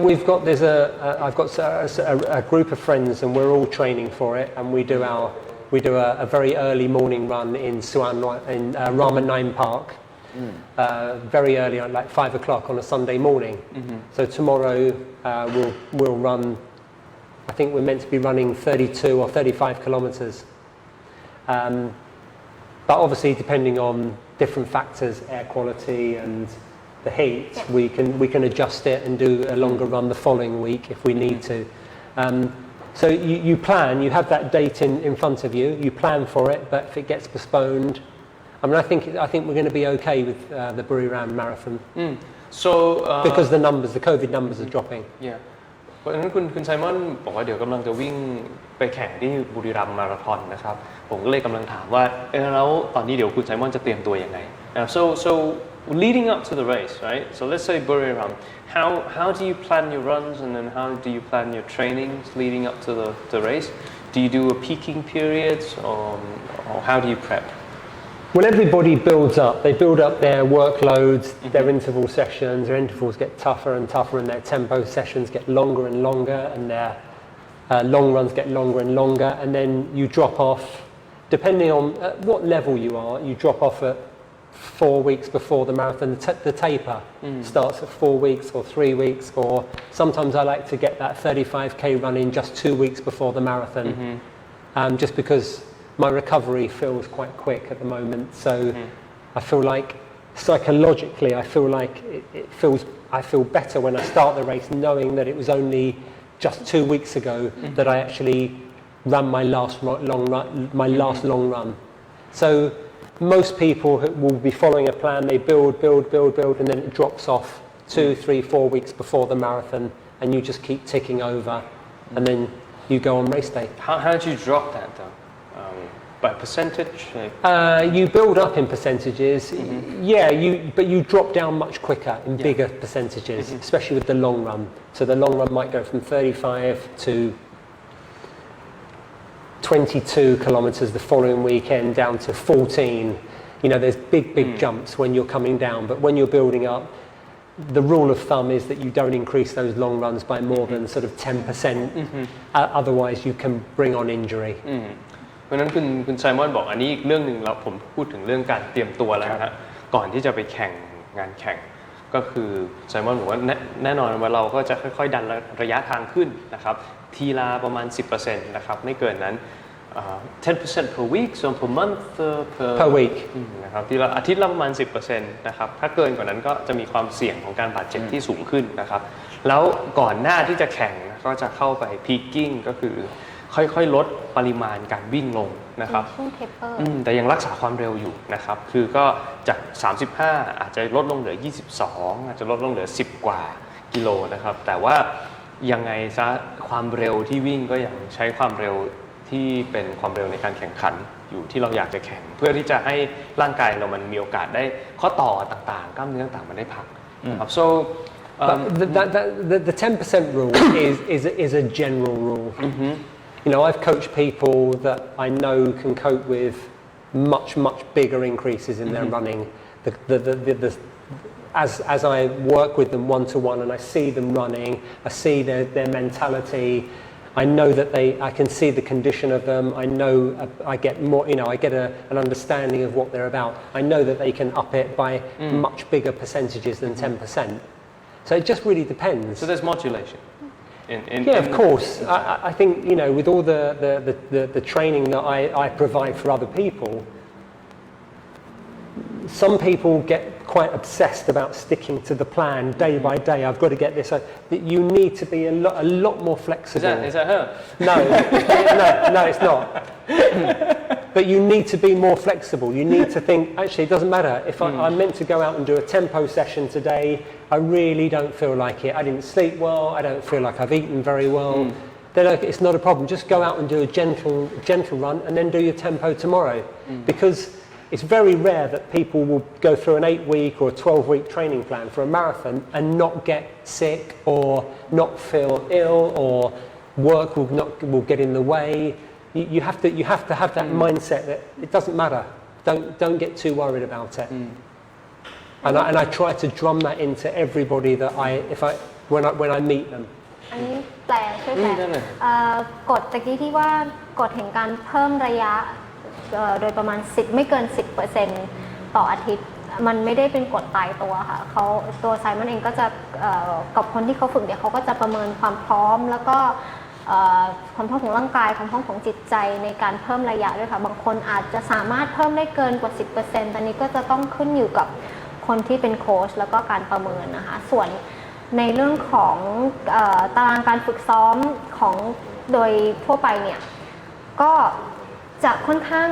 I've got a group of friends, and we're all training for it, and we do a very early morning run in Suan in Ramanine Park, very early, like 5 o'clock on a Sunday morning. So tomorrow we'll run. I think we're meant to be running 32 or 35 kilometres. But obviously, depending on different factors, air quality and the heat, we can adjust it and do a longer run the following week if we need to. So you plan, you have that date in front of you, you plan for it, but if it gets postponed, I mean, I think we're going to be okay with the Buriram Marathon so because the COVID numbers are dropping. Yeah เพราะฉะนั้นคุณไซมอนบอกว่าเดี๋ยวกำลังจะวิ่งไปแข่งที่บุรีรัมย์มาราธอนนะครับผมก็เลยกำลังถามว่าแล้วตอนนี้เดี๋ยวคุณไซมอนจะเตรียมตัวยังไง so leading up to the race right so let's say Buriram how do you plan your runs and then how do you plan your trainings leading up to the race do you do a peaking period or how do you prep when everybody builds up, they build up their workloads, their interval sessions, their intervals get tougher and tougher, and their tempo sessions get longer and longer, and their long runs get longer and longer, and then you drop off, depending on what level you are, you drop off at 4 weeks before the marathon. The taper starts at 4 weeks or 3 weeks, or sometimes I like to get that 35k run in just 2 weeks before the marathon, just because my recovery feels quite quick at the moment. So I feel like psychologically, I feel like I feel better when I start the race knowing that it was only just 2 weeks ago that I actually ran my last long run. So most people will be following a plan. They build, and then it drops off 2, 3, 4 weeks before the marathon, and you just keep ticking over, and then you go on race day. How did you drop that though? By percentage? You build up in percentages, yeah. But you drop down much quicker in bigger percentages, especially with the long run. So the long run might go from 35 to 22 kilometers the following weekend down to 14. You know, there's big jumps when you're coming down, but when you're building up, the rule of thumb is that you don't increase those long runs by more than sort of 10%. Otherwise, you can bring on injury. เพราะนั้นคุณไซมอนบอกอันนี้อีกเรื่องหนึ่งเราผมพูดถึงเรื่องการเตรียมตัวแล้วนะฮะก่อนที่จะไปแข่งงานแข่งก็คือไซมอนบอกว่าแน่นอนว่าเราก็จะค่อยๆดันระยะทางขึ้นนะครับทีละประมาณ 10% นะครับไม่เกินนั้น10% per week so per month per week นะครับทีละอาทิตย์ละประมาณ 10% นะครับถ้าเกินกว่านั้นก็จะมีความเสี่ยงของการบาดเจ็บที่สูงขึ้นนะครับแล้วก่อนหน้าที่จะแข่งก็จะเข้าไป peaking ก็คือค่อยๆลดปริมาณการวิ่งลงนะครับแต่ยังรักษาความเร็วอยู่นะครับคือก็จาก35อาจจะลดลงเหลือ22อาจจะลดลงเหลือ10กว่ากิโลนะครับแต่ว่ายังไงซะความเร็วที่วิ่งก็ยังใช้ความเร็วที่เป็นความเร็วในการแข่งขันอยู่ที่เราอยากจะแข่งเพื่อที่จะให้ร่างกายเรามันมีโอกาสได้ข้อต่อต่างๆกล้ามเนื้อต่างๆมันได้พักนะครับ so the 10% rule is a general rule. You know, I've coached people that I know can cope with much bigger increases in their running. As I work with them one-to-one and I see them running, I see their mentality. I know that I can see the condition of them. I know I get more. You know, I get an understanding of what they're about. I know that they can up it by much bigger percentages than 10%. So it just really depends. So there's modulation. Yeah, of course. I think, you know, with all the training that I provide for other people, some people get quite obsessed about sticking to the plan day by day. I've got to get this. You need to be a lot more flexible. Is that her? No, it's not. But you need to be more flexible. You need to think, actually, it doesn't matter. If I'm meant to go out and do a tempo session today, I really don't feel like it. I didn't sleep well. I don't feel like I've eaten very well. Then it's not a problem. Just go out and do a gentle run and then do your tempo tomorrow. Because it's very rare that people will go through an 8-week or a 12-week training plan for a marathon and not get sick or not feel ill or work will get in the way. You have to have that mindset that it doesn't matter. Don't get too worried about it. And I try to drum that into everybody that when I meet them. อันนี้แปลช่วยแปลกฎตะกี้ที่ว่ากฎแห่งการเพิ่มระยะโดยประมาณ10ไม่เกิน 10% ต่ออาทิตย์มันไม่ได้เป็นกฎตายตัวค่ะเขาตัวไซมอนเองก็จะกับคนที่เขาฝึกเดี๋ยวเขาก็จะประเมินความพร้อมแล้วก็ความพร้อมของร่างกายความพร้อมของจิตใจในการเพิ่มระยะด้วยค่ะบางคนอาจจะสามารถเพิ่มได้เกินกว่า 10% ตอนนี้ก็จะต้องขึ้นอยู่กับคนที่เป็นโค้ชแล้วก็การประเมินนะคะส่วนในเรื่องของตารางการฝึกซ้อมของโดยทั่วไปเนี่ยก็จะค่อนข้าง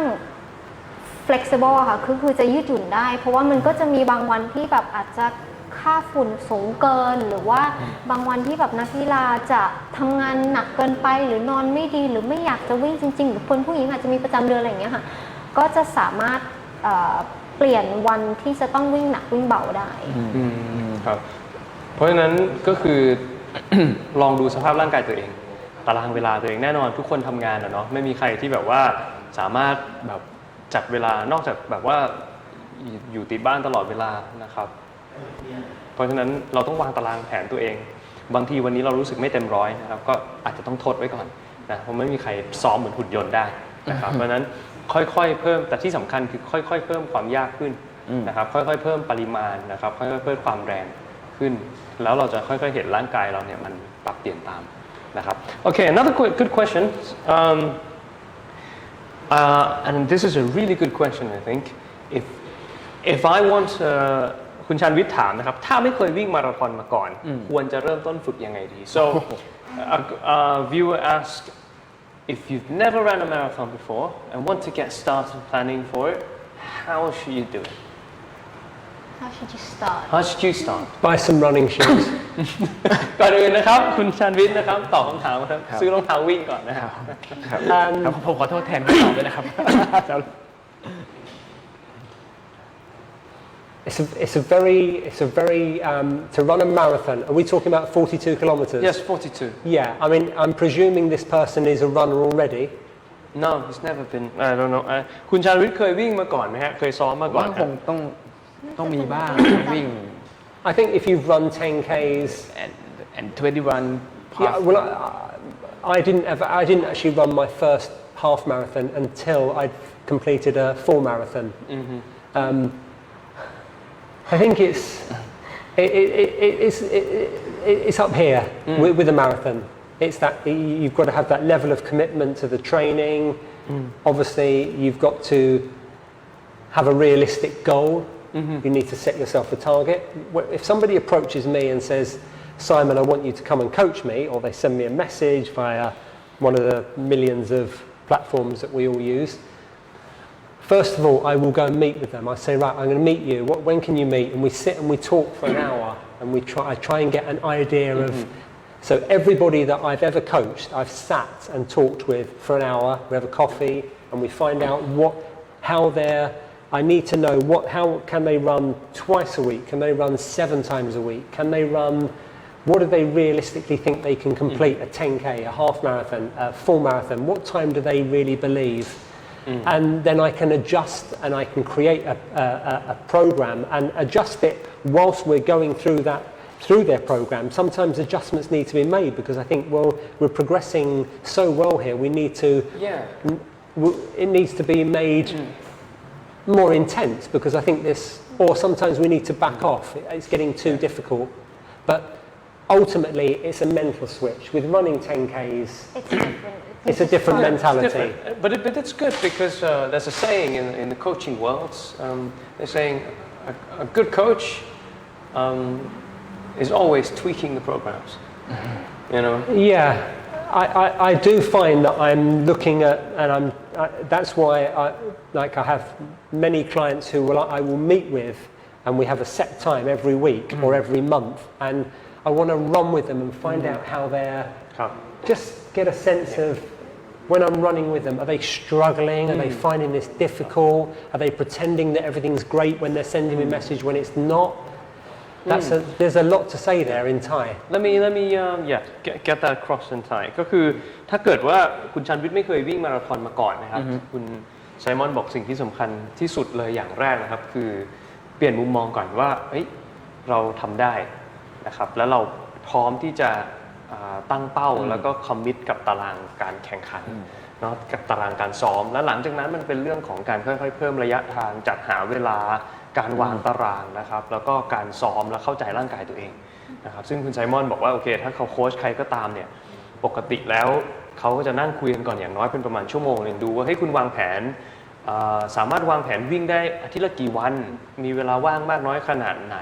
flexible ค่ะคือจะยืดหยุ่นได้เพราะว่ามันก็จะมีบางวันที่แบบอาจจะค่าฝุ่นสูงเกินหรือว่าบางวันที่แบบนักกีฬาจะทำงานหนักเกินไปหรือนอนไม่ดีหรือไม่อยากจะวิ่งจริงๆหรือคนผู้หญิงอาจจะมีประจำเดือนอะไรอย่างเงี้ยค่ะก็จะสามารถเปลี่ยนวันที่จะต้องวิ่งหนักวิ่งเบาได้ครับเพราะฉะนั้นก็คือ ลองดูสภาพร่างกายตัวเองตารางเวลาตัวเองแน่นอนทุกคนทำงานเนาะไม่มีใครที่แบบว่าสามารถแบบ จัดเวลานอกจากแบบว่าอยู่ติดบ้านตลอดเวลานะครับเพราะฉะนั้นเราต้องวางตารางแผนตัวเองบางทีวันนี้เรารู้สึกไม่เต็มร้อยนะครับก็อาจจะต้องทดไว้ก่อนนะเพราะไม่มีใครซ้อมเหมือนหุ่นยนต์ได้นะครับเพราะฉะนั้นค่อยๆเพิ่มแต่ที่สำคัญคือค่อยๆเพิ่มความยากขึ้นนะครับค่อยๆเพิ่มปริมาณนะครับค่อยๆเพิ่มความแรงขึ้นแล้วเราจะค่อยๆเห็นร่างกายเราเนี่ยมันปรับเปลี่ยนตามนะครับ Okay, another good question and this is a really good question I think if I want คุณชาญวิทย์ถามนะครับถ้าไม่เคยวิ่งมาราธอนมาก่อนควรจะเริ่มต้นฝึกยังไงดี so viewer asked if you've never ran a marathon before and want to get started planning for it how should you do it How should you start how should you start Buy some running shoes. ก่อนอื่นนะครับคุณชาญวิทย์นะครับตอบคำถามครับซื้อรองเท้าวิ่งก่อนนะครับ ครับผมขอโทษแทนคุณตอบด้วยนะครับ It's a very to run a marathon. Are we talking about 42 kilometers? Yes 42 Yeah, I mean, I'm presuming this person is a runner already. No he's never been I don't know คุณชาญวิทย์เคยวิ่งมาก่อนไหมฮะเคยซ้อมมาก่อน ว่าคงต้องมีบ้างวิ่ง I think if you've run 10Ks and 21 yeah, well, I didn't actually run my first half marathon until I'd completed a full marathon. I think it's up here with a marathon. It's that you've got to have that level of commitment to the training. Obviously, you've got to have a realistic goal. You need to set yourself a target. If somebody approaches me and says, Simon, I want you to come and coach me, or they send me a message via one of the millions of platforms that we all use, first of all, I will go and meet with them. I say, right, I'm going to meet you. When can you meet? And we sit and we talk for an hour, and I try and get an idea of. So everybody that I've ever coached, I've sat and talked with for an hour. We have a coffee, and we find out how they're. I need to know how can they run twice a week? Can they run 7 times a week? Can they run? What do they realistically think they can complete? A 10K, a half marathon, a full marathon? What time do they really believe? And then I can adjust and I can create a program and adjust it whilst we're going through their program. Sometimes adjustments need to be made because I think, well, we're progressing so well here. We need to. It needs to be made. More intense because I think or sometimes we need to back off. It's getting too difficult. But ultimately, it's a mental switch. With running 10Ks, it's a different mentality. It's different. But it's good because there's a saying in the coaching world. They're saying a good coach is always tweaking the programs. You know? Yeah. I do find that I'm looking at, and that's why I have many clients who I will meet with, and we have a set time every week or every month, and I want to run with them and find out how they're, just get a sense of when I'm running with them, are they struggling? Are they finding this difficult? Are they pretending that everything's great when they're sending me a message when it's not? There's a lot to say there in Thai. Let me get that across in Thai ก็คือถ้าเกิดว่าคุณชาญวิทย์ไม่เคยวิ่งมาราธอนมาก่อนนะครับคุณไซมอนบอกสิ่งที่สำคัญที่สุดเลยอย่างแรกนะครับคือเปลี่ยนมุมมองก่อนว่าเราทำได้นะครับแล้วเราพร้อมที่จะตั้งเป้าแล้วก็คอมมิตกับตารางการแข่งขันเนาะกับตารางการซ้อมแล้วหลังจากนั้นมันเป็นเรื่องของการค่อยๆเพิ่มระยะทางจัดหาเวลาการวางตารางนะครับแล้วก็การซ้อมและเข้าใจร่างกายตัวเองนะครับซึ่งคุณไซมอนบอกว่าโอเคถ้าเขาโค้ชใครก็ตามเนี่ยปกติแล้วเขาก็จะนั่งคุยกันก่อนอย่างน้อยเป็นประมาณชั่วโมงนึงดูว่าให้คุณวางแผนสามารถวางแผนวิ่งได้อาทิตย์ละกี่วันมีเวลาว่างมากน้อยขนาดไหน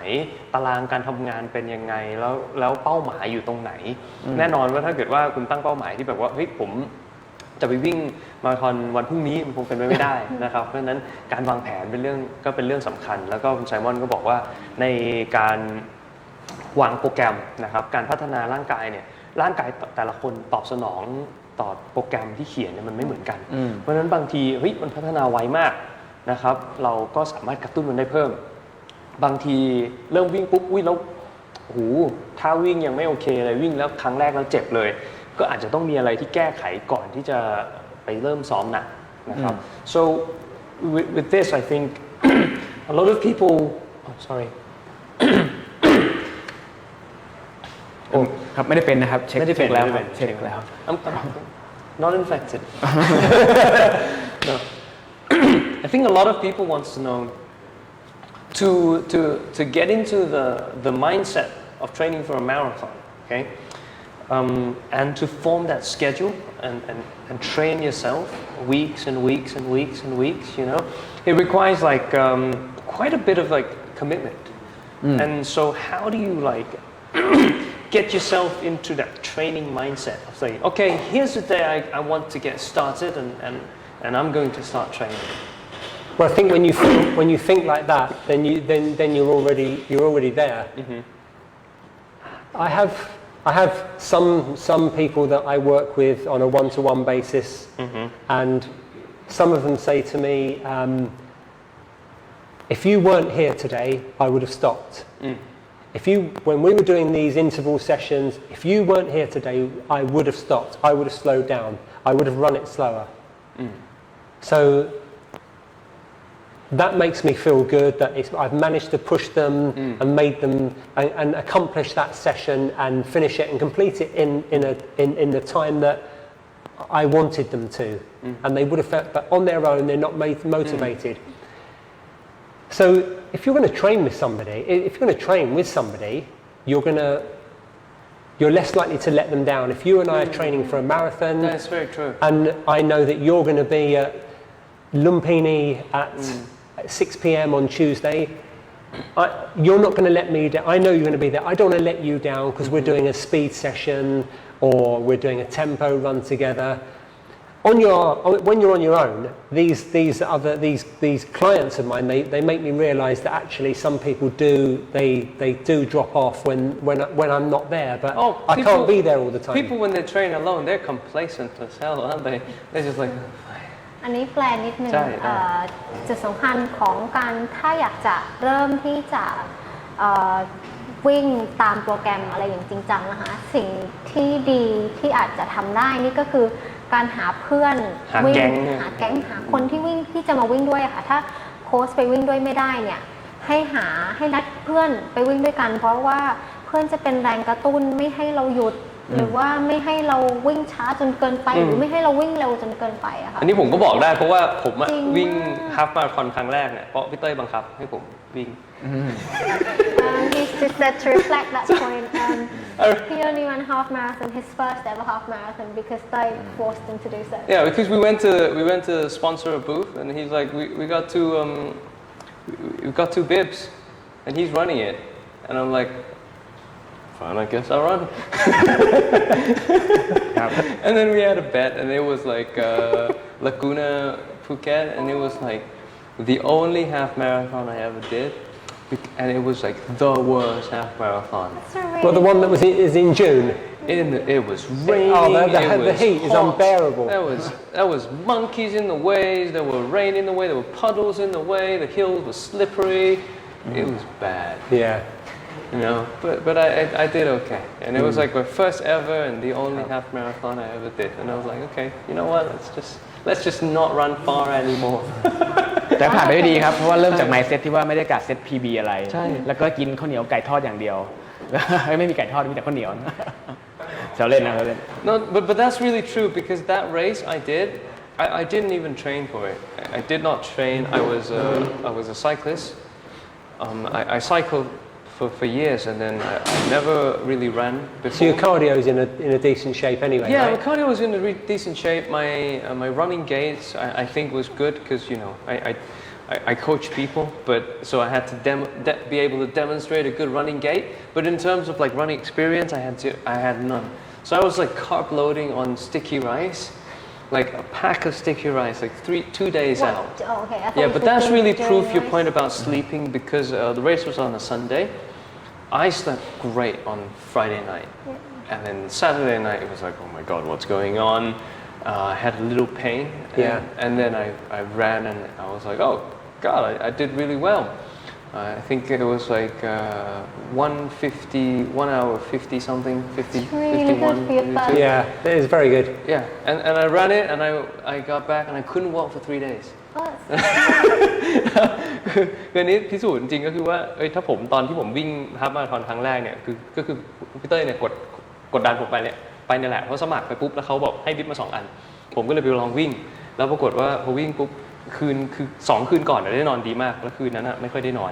ตารางการทำงานเป็นยังไงแล้วเป้าหมายอยู่ตรงไหนแน่นอนว่าถ้าเกิดว่าคุณตั้งเป้าหมายที่แบบว่าเฮ้ยผมจะไปวิ่งมาราธอนวันพรุ่งนี้มันคงเป็นไปไม่ได้นะครับเพราะฉะนั้นการวางแผนเป็นเรื่องสำคัญแล้วก็คุณไซมอนก็บอกว่าในการวางโปรแกรมนะครับการพัฒนาร่างกายเนี่ยร่างกายแต่ละคนตอบสนองต่อโปรแกรมที่เขียนเนี่ยมันไม่เหมือนกันเพราะฉะนั้นบางทีมันพัฒนาไวมากนะครับเราก็สามารถกระตุ้นมันได้เพิ่มบางทีเริ่มวิ่งปุ๊บแล้วถ้าวิ่งยังไม่โอเคเลยวิ่งแล้วครั้งแรกแล้วเจ็บเลยก็อาจจะต้องมีอะไรที่แก้ไขก่อนที่จะไปเริ่มซ้อมหนักนะครับ so with this, I think a lot of people. Oh, sorry. ครับไม่ได้เป็นนะครับเช็ค ไม่ได้เป็น แล้ว ไม่ได้เป็น เช็คแล้ว I'm not infected. No. I think a lot of people wants to know to get into the mindset of training for a marathon, okay? And to form that schedule and train yourself weeks and weeks and weeks and weeks, you know, it requires like quite a bit of like commitment. And so how do you like get yourself into that training mindset of saying, okay, here's the day I want to get started and I'm going to start training. Well, I think when you think like that, then you're already there. I have some people that I work with on a one-to-one basis, and some of them say to me, if you weren't here today, I would have stopped. When we were doing these interval sessions, if you weren't here today, I would have stopped. I would have slowed down. I would have run it slower. So that makes me feel good that I've managed to push them and made them and accomplish that session and finish it and complete it in the time that I wanted them to. And they would have felt, but on their own, they're not motivated. So if you're going to train with somebody, you're less likely to let them down. If you and I are training for a marathon, That's very true. and I know that you're going to be at Lumpini at 6 p.m. on Tuesday, you're not going to let me down. I know you're going to be there. I don't want to let you down because we're doing a speed session or we're doing a tempo run together. When you're on your own, these clients of mine, they make me realise that actually some people do drop off when I'm not there, but I can't be there all the time. People when they train alone, they're complacent as hell, aren't they? They're just like. อันนี้แปลนิดนึง ใช่ จุดสำคัญของการถ้าอยากจะเริ่มที่จะวิ่งตามโปรแกรมอะไรอย่างจริงจังนะคะสิ่งที่ดีที่อาจจะทำได้นี่ก็คือการหาเพื่อนวิ่งหาแก๊งหาคนที่วิ่งที่จะมาวิ่งด้วยค่ะถ้าโค้ชไปวิ่งด้วยไม่ได้เนี่ยให้นัดเพื่อนไปวิ่งด้วยกันเพราะว่าเพื่อนจะเป็นแรงกระตุ้นไม่ให้เราหยุดหรือว่าไม่ให้เราวิ่งช้าจนเกินไปหรือไม่ให้เราวิ่งเร็วจนเกินไปอะค่ะ อันนี้ผมก็บอกได้เพราะว่าผมอะ จริง วิ่งฮาล์ฟมาราธอนครั้งแรกเนี่ยเพราะพี่เต้ยบังคับให้ผมวิ่ง He's just said to reflect that point. He only ran half marathon, his first ever half marathon, because they forced him to do so. Yeah, because we went to sponsor a booth, and he's like, we got two bibs, and he's running it, and I'm like, fine, I guess I'll run. And then we had a bet, and it was like Laguna Phuket, and it was like the only half marathon I ever did. And it was like the worst half marathon. Well, the one that is in June. It was raining. Oh, it the was heat is hot. unbearable. There was monkeys in the ways. There were rain in the way. There were puddles in the way. The hills were slippery. It was bad. Yeah. You know, but I did okay, and it was like my first ever and the only half marathon I ever did. And I was like, okay, you know what? Let's just not run far anymore. แต่ผ่านไปได้ดีครับเพราะว่าเริ่มจาก mindset ที่ว่าไม่ได้กะเซต PB อะไร ใช่ แล้วก็กินข้าวเหนียวไก่ทอดอย่างเดียว ไม่มีไก่ทอดมีแต่ข้าวเหนียวแซวเล่นนะแซวเล่น No, but that's really true because that race I didn't even train for it. I did not train. I was a cyclist. I cycled for years and then I never really ran before. So your cardio is in a decent shape anyway, Yeah, right? my cardio was in a decent shape. My running gaits I think was good because you know I coach people, but so I had to be able to demonstrate a good running gait. But in terms of like running experience, I had none. So I was like carb loading on sticky rice, like a pack of sticky rice, like 2 days out. Oh, okay. I thought Yeah, you but were that's doing really proof your rice. point about sleeping because the race was on a Sunday. I slept great on Friday night. And then Saturday night, it was like, oh my God, what's going on? I had a little pain. And then I ran and I was like, oh God, I did really well. I think it was like 1 hour 50 something, 50, really 51. good for your body. Yeah, it is very good. Yeah, and I ran it and I got back and I couldn't walk for 3 days. Oh, that's คืออันนี้พิสูจน์จริงๆก็คือว่าถ้าผมตอนที่ผมวิ่งฮาล์ฟมาราธอนครั้งแรกเนี่ยก็คือพี่เต้ยเนี่ยกดดันผมไปเนี่ยแหละเพราะสมัครไปปุ๊บแล้วเขาบอกให้บิ๊บมา2 อันผมก็เลยไปลองวิ่งแล้วปรากฏว่าพอวิ่งปุ๊บคือ2 คืนก่อนได้นอนดีมากแล้วคืนนั้นไม่ค่อยได้นอน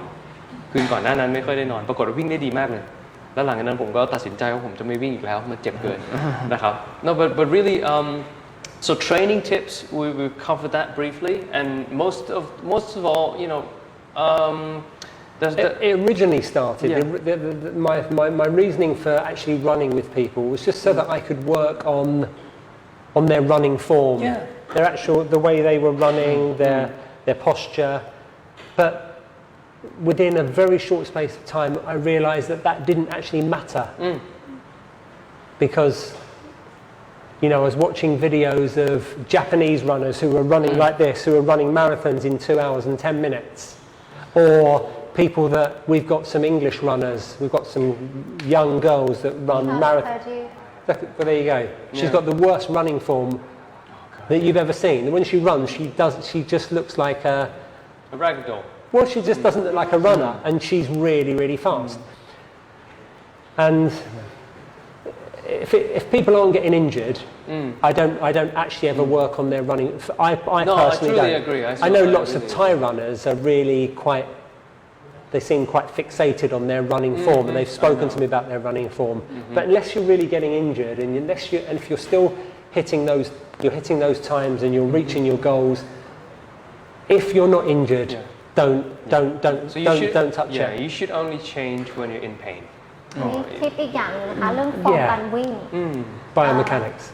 คืนก่อนหน้านั้นไม่ค่อยได้นอนปรากฏว่าวิ่งได้ดีมากเลยแล้วหลังจากนั้นผมก็ตัดสินใจว่าผมจะไม่วิ่งอีกแล้วมันเจ็บเกินนะครับ No but really so training tips we cover that briefly and most of all it originally started. Yeah. My reasoning for actually running with people was just so that I could work on their running form, the way they were running, their posture. But within a very short space of time, I realised that didn't actually matter because. I was watching videos of Japanese runners who were running like this, who were running marathons in 2 hours and 10 minutes, or people that we've got some English runners, we've got some young girls that run marathons. But there you go. She's got the worst running form that you've ever seen. When she runs, she just looks like a ragdoll. Well, she just doesn't look like a runner, and she's really, really fast. And if people aren't getting injured, I don't actually ever work on their running. I personally don't. Agree. I know lots of Thai runners are really quite. They seem quite fixated on their running form, and they've spoken to me about their running form. But unless you're really getting injured, and if you're still hitting those times and you're reaching your goals, if you're not injured, don't touch it. Yeah, you should only change when you're in pain. นี่ทิปอีกอย่างนึงนะคะเรื่องฟอร์มการวิ่ง Biomechanics.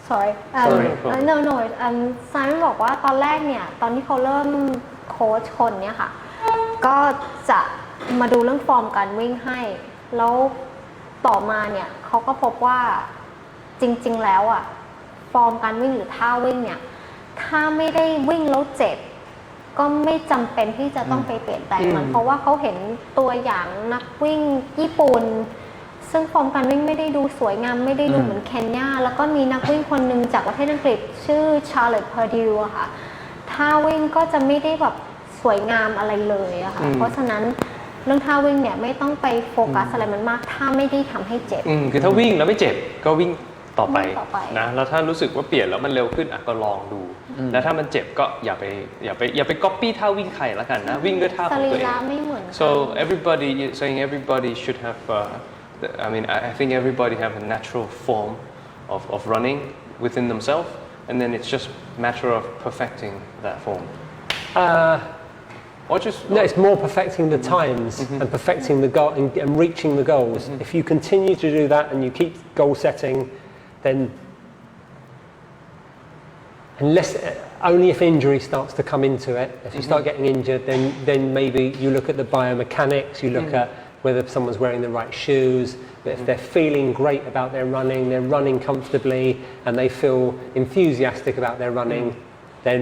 sorry no Simon บอกว่าตอนแรกเนี่ยตอนที่เขาเริ่มโค้ชคนเนี่ยค่ะก็จะมาดูเรื่องฟอร์มการวิ่งให้แล้วต่อมาเนี่ยเขาก็พบว่าจริงๆแล้วอ่ะฟอร์มการวิ่งหรือท่าวิ่งเนี่ยถ้าไม่ได้วิ่งแล้วเจ็บก็ไม่จำเป็นที่จะต้องไปเปลี่ยนแปลงมันเพราะว่าเขาเห็นตัวอย่างนักวิ่งญี่ปุ่นซึ่งฟอร์มการวิ่งไม่ได้ดูสวยงามไม่ได้ดูเหมือนเคนยาแล้วก็มีนักวิ่งคนหนึ่งจากประเทศอังกฤษชื่อชาร์ลอตต์เพอร์ดิวอะค่ะท่าวิ่งก็จะไม่ได้แบบสวยงามอะไรเลยอะค่ะเพราะฉะนั้นเรื่องท่าวิ่งเนี่ยไม่ต้องไปโฟกัสอะไรมันมากถ้าไม่ได้ทำให้เจ็บคือถ้าวิ่งแล้วไม่เจ็บก็วิ่งต่อไปนะแล้วถ้ารู้สึกว่าเปลี่ยนแล้วมันเร็วขึ้นก็ลองดูแล้วถ้ามันเจ็บก็อย่าไปก๊อปปี้ท่าวิ่งใครละกันนะวิ่งด้วยท่าของตัวเอง so everybody saying everybody should have I think everybody have a natural form of running within themselves and then it's just a matter of perfecting that form No, it's more perfecting the times and perfecting the goal and reaching the goals. If you continue to do that and you keep goal setting, then unless only if injury starts to come into it, if you start getting injured, then maybe you look at the biomechanics, you look at whether someone's wearing the right shoes, but if they're feeling great about their running, they're running comfortably and they feel enthusiastic about their running, then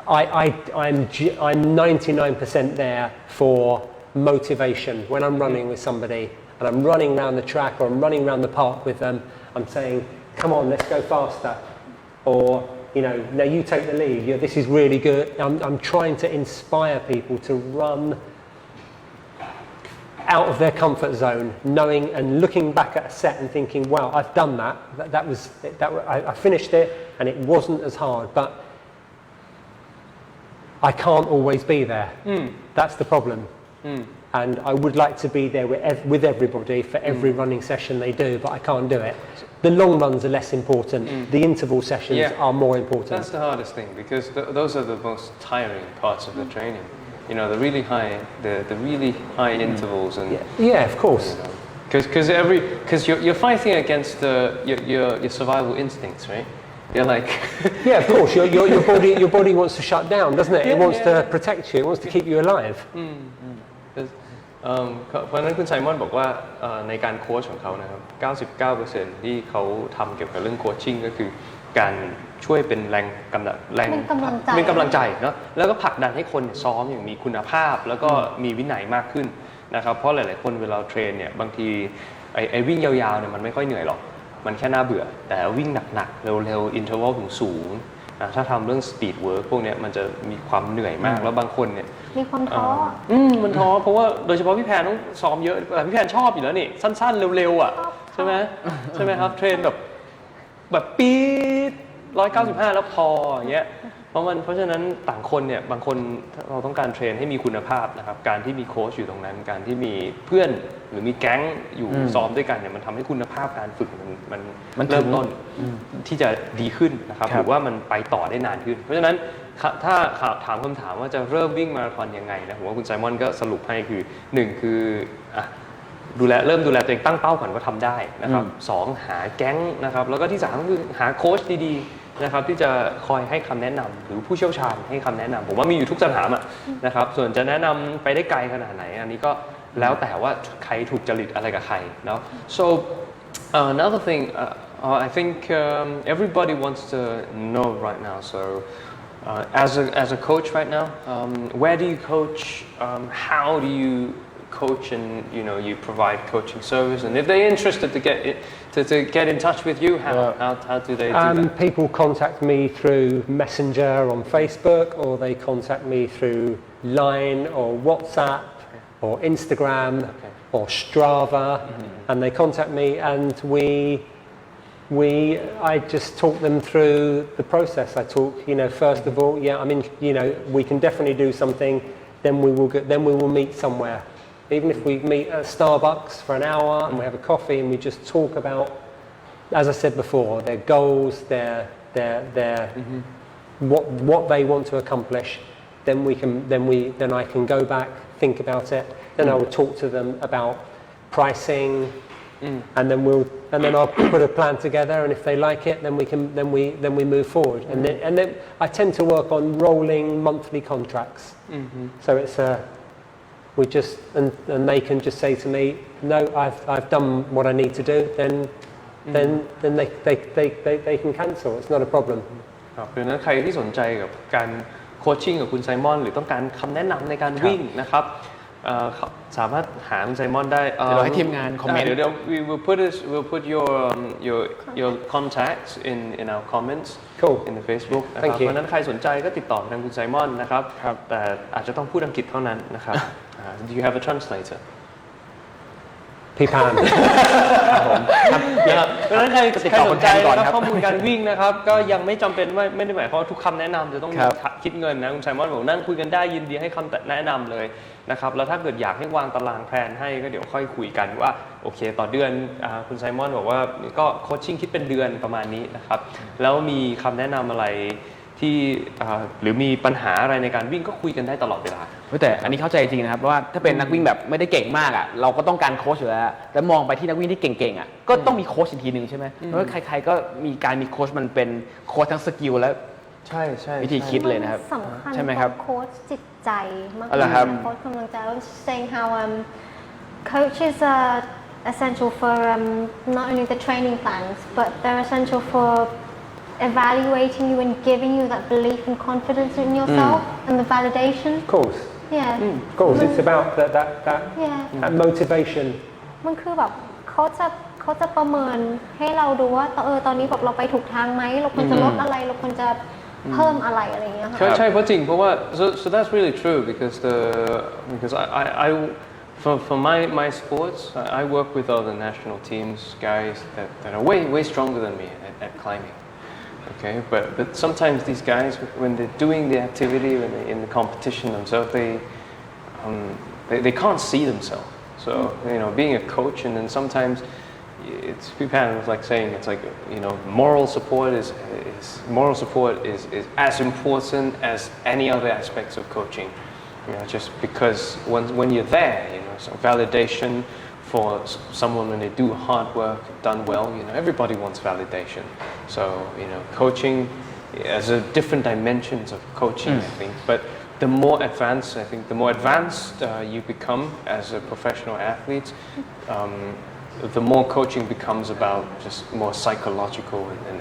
I'm 99% there for motivation. When I'm running with somebody and I'm running around the track or I'm running around the park with them, I'm saying, come on, let's go faster. Or, now you take the lead. This is really good. I'm trying to inspire people to run out of their comfort zone, knowing and looking back at a set and thinking, wow, I've done that. I finished it and it wasn't as hard, but I can't always be there. That's the problem. And I would like to be there with everybody for every running session they do, but I can't do it. The long runs are less important. The interval sessions are more important. That's the hardest thing because those are the most tiring parts of the training. The really high intervals and yeah, of course. Because you're fighting against your survival instincts, right? You're like yeah, of course. Your body wants to shut down, doesn't it? It wants to protect you. It wants to keep you alive. เพราะฉะนั้นคุณไซมอนบอกว่าในการโค้ชของเขานะครับ 99% ที่เขาทำเกี่ยวกับเรื่องโคชชิ่งก็คือการช่วยเป็นเป็นกำลังใจเนาะแล้วก็ผลักดันให้คนซ้อมอย่างมีคุณภาพแล้วก็มีวินัยมากขึ้นนะครับเพราะหลายๆคนเวลาเทรนเนี่ยบางทีไอ้วิ่งยาวๆเนี่ยมันไม่ค่อยเหนื่อยหรอกมันแค่น่าเบื่อแต่วิ่งหนักๆเร็วๆอินเทอร์วัลสูง ถ้าทำเรื่อง speed work พวกเนี้ยมันจะมีความเหนื่อยมากแล้วบางคนเนี่ย มีคนท้อ มันท้อเพราะว่าโดยเฉพาะพี่แพนต้องซ้อมเยอะแต่พี่แพนชอบอยู่แล้วนี่สั้นๆเร็วๆอ่ะใช่ไหมครับเทรนแบบปี๊ด195แล้วพออย่างเงี้ยเพราะฉะนั้นต่างคนเนี่ยบางคนเราต้องการเทรนให้มีคุณภาพนะครับการที่มีโค้ชอยู่ตรงนั้นการที่มีเพื่อนหรือมีแก๊งอยู่ซ้อมด้วยกันเนี่ยมันทำให้คุณภาพการฝึกมันเริ่มต้นที่จะดีขึ้นนะครับหรือว่ามันไปต่อได้นานขึ้นเพราะฉะนั้นถ้าถามคำถามว่าจะเริ่มวิ่งมาราธอนยังไงนะผมว่าคุณไซมอนก็สรุปให้คือ1คือเริ่มดูแลตัวเองตั้งเป้าก่อนว่าทำได้นะครับ2หาแก๊งนะครับแล้วก็ที่3คือหาโค้ชดีๆนะครับที่จะคอยให้คำแนะนำหรือผู้เชี่ยวชาญให้คำแนะนำผมว่ามีอยู่ทุกสนามนะครับส่วนจะแนะนำไปได้ไกลขนาดไหนอันนี้ก็แล้วแต่ว่าใครถูกจริตอะไรกับใครเนาะ so another thing I think everybody wants to know right now so as a coach right now where do you coach how do you coach and you provide coaching service and if they're interested to get in touch with you how do they do that? People contact me through Messenger on Facebook or they contact me through Line or WhatsApp or Instagram or Strava and they contact me and I just talk them through the process. I talk, first of all, we can definitely do something. Then we will meet somewhere. Even if we meet at Starbucks for an hour and we have a coffee and we just talk about, as I said before, their goals, their what they want to accomplish. Then I can go back, think about it. Then I will talk to them about pricing. And then I'll put a plan together, and if they like it, then we move forward. And then I tend to work on rolling monthly contracts. So it's we just and they can just say to me, no, I've done what I need to do. Then they can cancel. It's not a problem. ครับดังนั้นใครที่สนใจกับการโคชชิ่งกับคุณไซมอนหรือต้องการคำแนะนำในการวิ่งนะครับสามารถหาคุณไซมอนได้เดี๋ยวเราให้ทีมงานคอมเมนต์ เดี๋ยว we'll put your contacts in our comments Cool. in the Facebook นะครับเพราะฉะนั้นใครสนใจก็ติดต่อทางคุณไซมอนนะครับแต่อาจจะต้องพูดอังกฤษเท่านั้นนะครับ Do you have a translator พี่พานนะครับเพราะฉะนั้นใครสนใจนะครับข้อมูลการวิ่งนะครับก็ยังไม่จำเป็นว่าไม่ได้หมายความว่าทุกคำแนะนำจะต้องคิดเงินนะคุณไซมอนบอกนั่งคุยกันได้ยินดีให้คำแนะนำเลยนะครับแล้วถ้าเกิดอยากให้วางตารางแพลนให้ก็เดี๋ยวค่อยคุยกันว่าโอเคต่อเดือนคุณไซมอนบอกว่าก็โคชชิ่งคิดเป็นเดือนประมาณนี้นะครับแล้วมีคำแนะนำอะไรที่หรือมีปัญหาอะไรในการวิ่งก็คุยกันได้ตลอดเวลาแต่อันนี้เข้าใจจริงนะครับว่าถ้าเป็นนักวิ่งแบบไม่ได้เก่งมากอ่ะเราก็ต้องการโค้ชอยู่แล้วแล้วมองไปที่นักวิ่งที่เก่งๆอ่ะก็ต้องมีโค้ชอีกทีนึงใช่ไหมเพราะใครๆก็มีการมีโค้ชมันเป็นโค้ชทั้งสกิลและวิธีคิดเลยนะครับสำคัญ ใช่ไหมครับ โค้ชจิตใจมาก อะไรครับ โค้ชกำลังใจ saying how coaches are essential for not only the training plans but they're essential for evaluating you and giving you that belief and confidence in yourself and the validation. Of course. Yeah. Of course, it's about that motivation. มันคือแบบเขาจะประเมินให้เราดูว่าตอนนี้แบบเราไปถูกทางไหมเราควรจะลดอะไรเราควรจะเพิ่มอะไรอะไรอย่างเงี้ยค่ะใช่เพราะจริงเพราะว่า so that's really true because I for my sports I work with other national teams guys that are way stronger than me at climbing. Okay, but sometimes these guys, when they're doing the activity, when they're in the competition themselves, they can't see themselves. So being a coach, and then sometimes it's kind of like saying it's like moral support is as important as any other aspects of coaching. Just because when you're there, some validation. For someone when they do hard work, done well, everybody wants validation. So, coaching has a different dimensions of coaching, I think. But the more advanced, I think, the more advanced you become as a professional athlete, the more coaching becomes about just more psychological and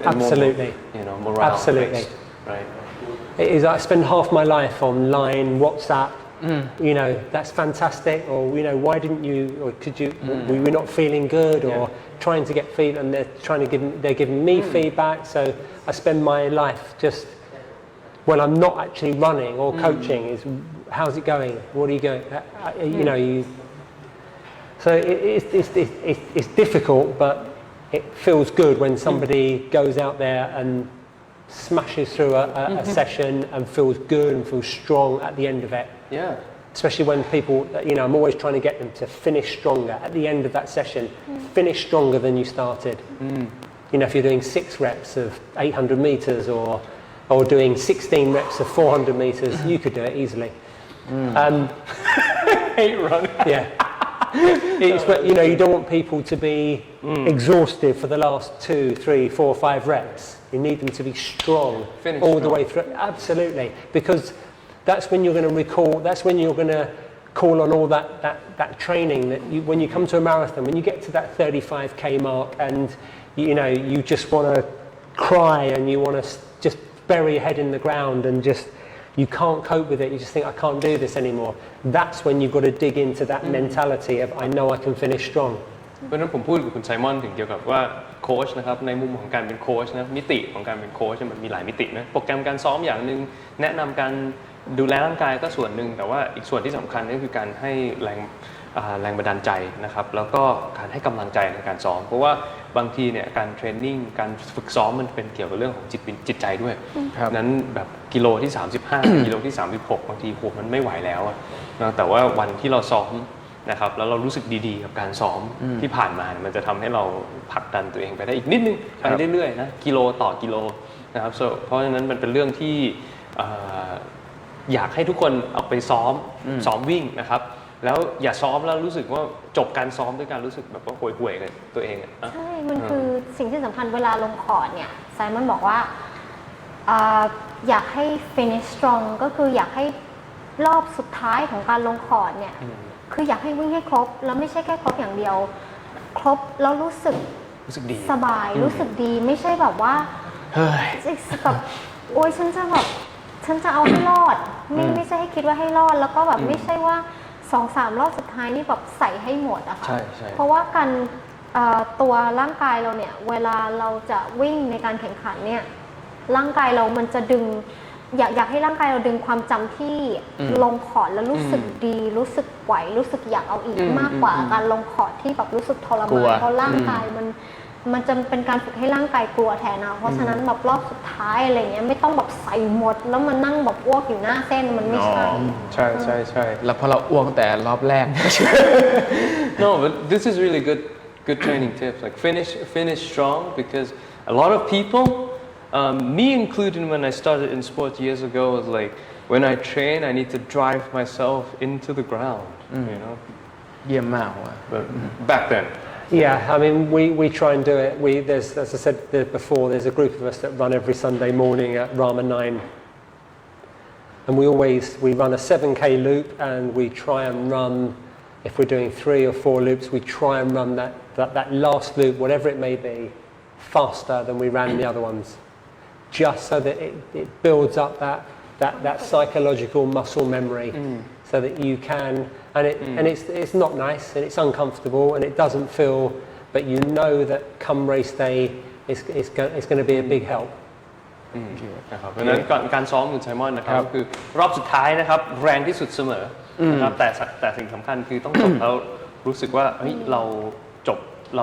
absolutely, more, morale absolutely, based, right? It is. I spend half my life on Line, WhatsApp, you know, that's fantastic, or you know, why didn't you, or could you, were we not feeling good, or trying to get feedback, and they're giving me feedback. So I spend my life just when I'm not actually running or coaching is how's it going? What are you going? You know, so it's difficult, but it feels good when somebody goes out there and smashes through a session and feels good and feels strong at the end of it. Yeah. Especially when people, you know, I'm always trying to get them to finish stronger at the end of that session. Finish stronger than you started. You know, if you're doing 6 reps of 800 meters or doing 16 reps of 400 meters, you could do it easily. Hate running. Yeah. It's, you know, you don't want people to be exhausted for the last 2, 3, 4, 5 reps. You need them to be strong Finish all the strong. way through. Absolutely, because that's when you're going to recall. That's when you're going to call on all that training that you, when you come to a marathon, when you get to that 35k mark, and you know you just want to cry and you want to just bury your head in the ground and just. You can't cope with it. You just think I can't do this anymore. That's when you've got to dig into that mentality of I know I can finish strong. เพราะฉะนั้นผมพูดกับคุณไซมอนถึงเกี่ยวกับว่าโค้ชนะครับในมุมของการเป็นโค้ชนะมิติของการเป็นโค้ชมันมีหลายมิตินะโปรแกรมการซ้อมอย่างหนึ่งแนะนำการดูแลร่างกายก็ส่วนหนึ่งแต่ว่าอีกส่วนที่สำคัญก็คือการให้แรงบันดาลใจนะครับแล้วก็การให้กำลังใจในการซ้อมเพราะว่าบางทีเนี่ยการเทรนนิ่งการฝึกซ้อมมันเป็นเกี่ยวกับเรื่องของจิตใจด้วยนั้นแบบกิโลที่35 กิโลที่36บางทีโหมันไม่ไหวแล้วนะแต่ว่าวันที่เราซ้อมนะครับแล้วเรารู้สึกดีๆกับการซ้อมที่ผ่านมามันจะทำให้เราผลักดันตัวเองไปได้อีกนิดนึงไปเรื่อยๆนะกิโลต่อกิโลนะครับ เพราะฉะนั้นมันเป็นเรื่องที่อยากให้ทุกคนออกไปซ้อมวิ่งนะครับแล้วอย่าซ้อมแล้วรู้สึกว่าจบการซ้อมด้วยการรู้สึกแบบว่าห่วยๆกับตัวเองใช่มันคือสิ่งที่สำคัญเวลาลงคอร์ดเนี่ยไซมอนบอกว่าอยากให้ finish strong ก็คืออยากให้รอบสุดท้ายของการลงคอร์ดเนี่ยคืออยากให้วิ่งให้ครบแล้วไม่ใช่แค่ครบอย่างเดียวครบแล้วรู้สึกดีสบายรู้สึกดีไม่ใช่แบบว่าแบบโอ๊ยฉันจะเอาให้รอดไม่ใช่ให้คิดว่าให้รอดแล้วก็แบบไม่ใช่ว่า2-3 รอบสุดท้ายนี่แบบใส่ให้หมดอะค่ะเพราะว่าการตัวร่างกายเราเนี่ยเวลาเราจะวิ่งในการแข่งขันเนี่ยร่างกายเรามันจะดึงอยากให้ร่างกายเราดึงความจำที่ลงคอร์ดแล้วรู้สึกดีรู้สึกไหวรู้สึกอยากเอาอีกมากกว่าการลงคอร์ดที่แบบรู้สึกทรมานเพราะร่างกายมันจะเป็นการฝึกให้ร่างกายกลัวแทนนะเพราะฉะนั้นแบบรอบสุดท้ายอะไรเงี้ยไม่ต้องแบบใส่หมดแล้วมันนั่งแบบอ้วกอยู่หน้าเส้นมันไม่ใช่ใช่แล้วพอเราอ้วกตั้งแต่รอบแรก No, but this is really good training tips. Like finish strong because a lot of people, me included, when I started in sports years ago, was like when I train, I need to drive myself into the ground. You know. เยี่ยมมากว่ะ But back then. Yeah, I mean, we try and do it. There's, as I said before, there's a group of us that run every Sunday morning at Rama 9. And we run a 7k loop and we try and run, if we're doing 3 or 4 loops, we try and run that last loop, whatever it may be, faster than we ran the other ones. Just so that it builds up that psychological muscle memory so that you can, and it's not nice and it's uncomfortable and it doesn't feel, but you know that come race day it's going to be a big help. นะครับเพราะฉะนั้นการซ้อมคุณไซมอนนะครับคือรอบสุดท้ายนะครับแรงที่สุดเสมอนะครับแต่สิ่งสำคัญคือต้องจบแล้วรู้สึกว่าเฮ้ยเร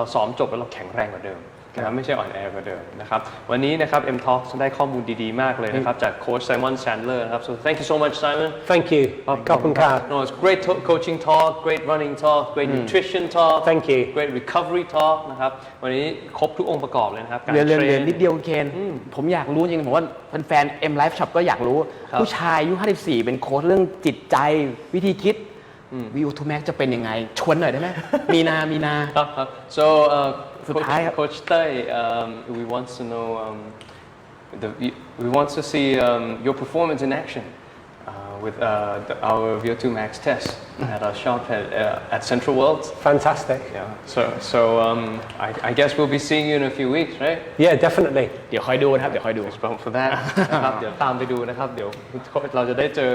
าซ้อมจบแล้วเราแข็งแรงกว่าเดิมนะครับไม่ใช่อ่อนแอกว่าเดิมนะครับวันนี้นะครับ MTalks ได้ข้อมูลดีๆมากเลยนะครับจากโค้ช Simon Chandler นะครับ so thank you so much Simon Thank you ขอบคุณครับ No it's great coaching talk great running talk great nutrition talk Thank you great recovery talk นะครับวันนี้ครบทุกองค์ประกอบเลยนะครับการเทรนนิดเดียวเคนผมอยากรู้จริงผมว่าแฟนๆ MLifeShop ก็อยากรู้ผู้ชายอายุ54เป็นโค้ชเรื่องจิตใจวิธีคิดView to Max จะเป็นยังไงชวนหน่อยได้ไหมมีนาครับ so สุดท้ายครับ Coach เต้ย we want to know we want to see your performance in action with our VO2 Max test at our shop at Central World. Fantastic. Yeah. So I guess we'll be seeing you in a few weeks, right? Yeah, definitely. เดี๋ยวคอยดูนะครับเดี๋ยวคอยดู For that นะครับเดี๋ยวตามไปดูนะครับเดี๋ยวเราจะได้เจอ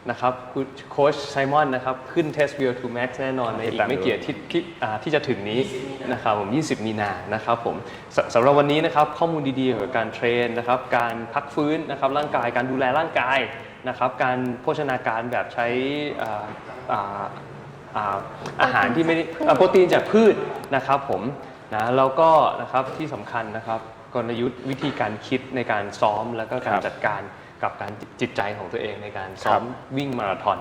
นะครับคุณโค้ชไซมอนนะครับขึ้นเทส VO2 Max แน่นอนในอีกไม่กี่อาทิตย์ที่จะถึงนี้นะครับผม20 มีนานะครับผมสำหรับวันนี้นะครับข้อมูลดีๆเกี่ยวกับการเทรนนะครับการพักฟื้นนะครับร่างกายการดูแลร่างกายนะครับการโภชนาการแบบใช้อาหารที่ไม่ได้โปรตีนจากพืชนะครับผมนะแล้วก็นะครับที่สำคัญนะครับกลยุทธ์วิธีการคิดในการซ้อมแล้วก็การจัดการกับการจิตใจของตัวเองในการซ้อมวิ่งมาราธอน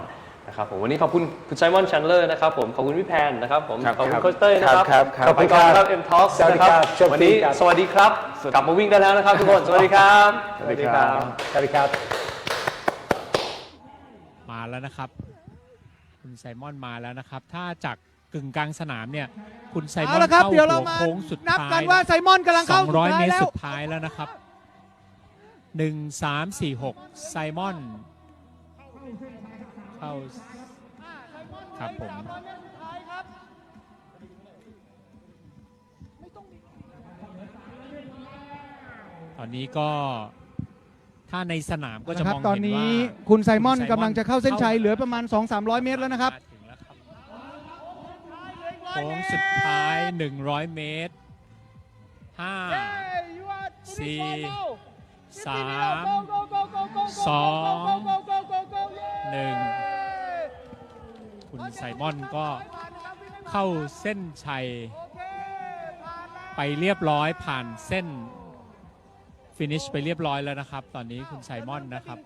นะครับผมวันนี้ขอบคุณคุณไซมอนชันเลอร์นะครับผมขอบคุณพี่แพนนะครับผมขอบคุณโค้ชเต้ยนะครับขอบคุณครับ MTalks นะครับวันนี้สวัสดีครับกลับมาวิ่งได้แล้วนะครับทุกคนสวัสดีครับสวัสดีครับมาแล้วนะครับคุณไซมอนมาแล้วนะครับถ้าจากกึ่งกลางสนามเนี่ยคุณไซมอนเข้าหัวโค้งสุดท้ายนับกันว่าไซมอนกำลังเข้า200 เมตรสุดท้ายแล้วนะครับ1 3 4 6ไซมอนเข้าครับผมตอนนี้ก็ถ้าในสนามก็จะมองเห็นว่าตอนนี้คุณไซมอนกำลังจะเข้าเส้นชัยเหลือประมาณ 200-300 เมตรแล้วนะครับโค้งสุดท้าย100 เมตร5 4 3 2 1คุณไซมอนก็เข้าเส้นชัยไปเรียบร้อยผ่านเส้นฟินิชไปเรียบร้อยแล้วนะครับตอนนี้คุณไซมอนนะครับ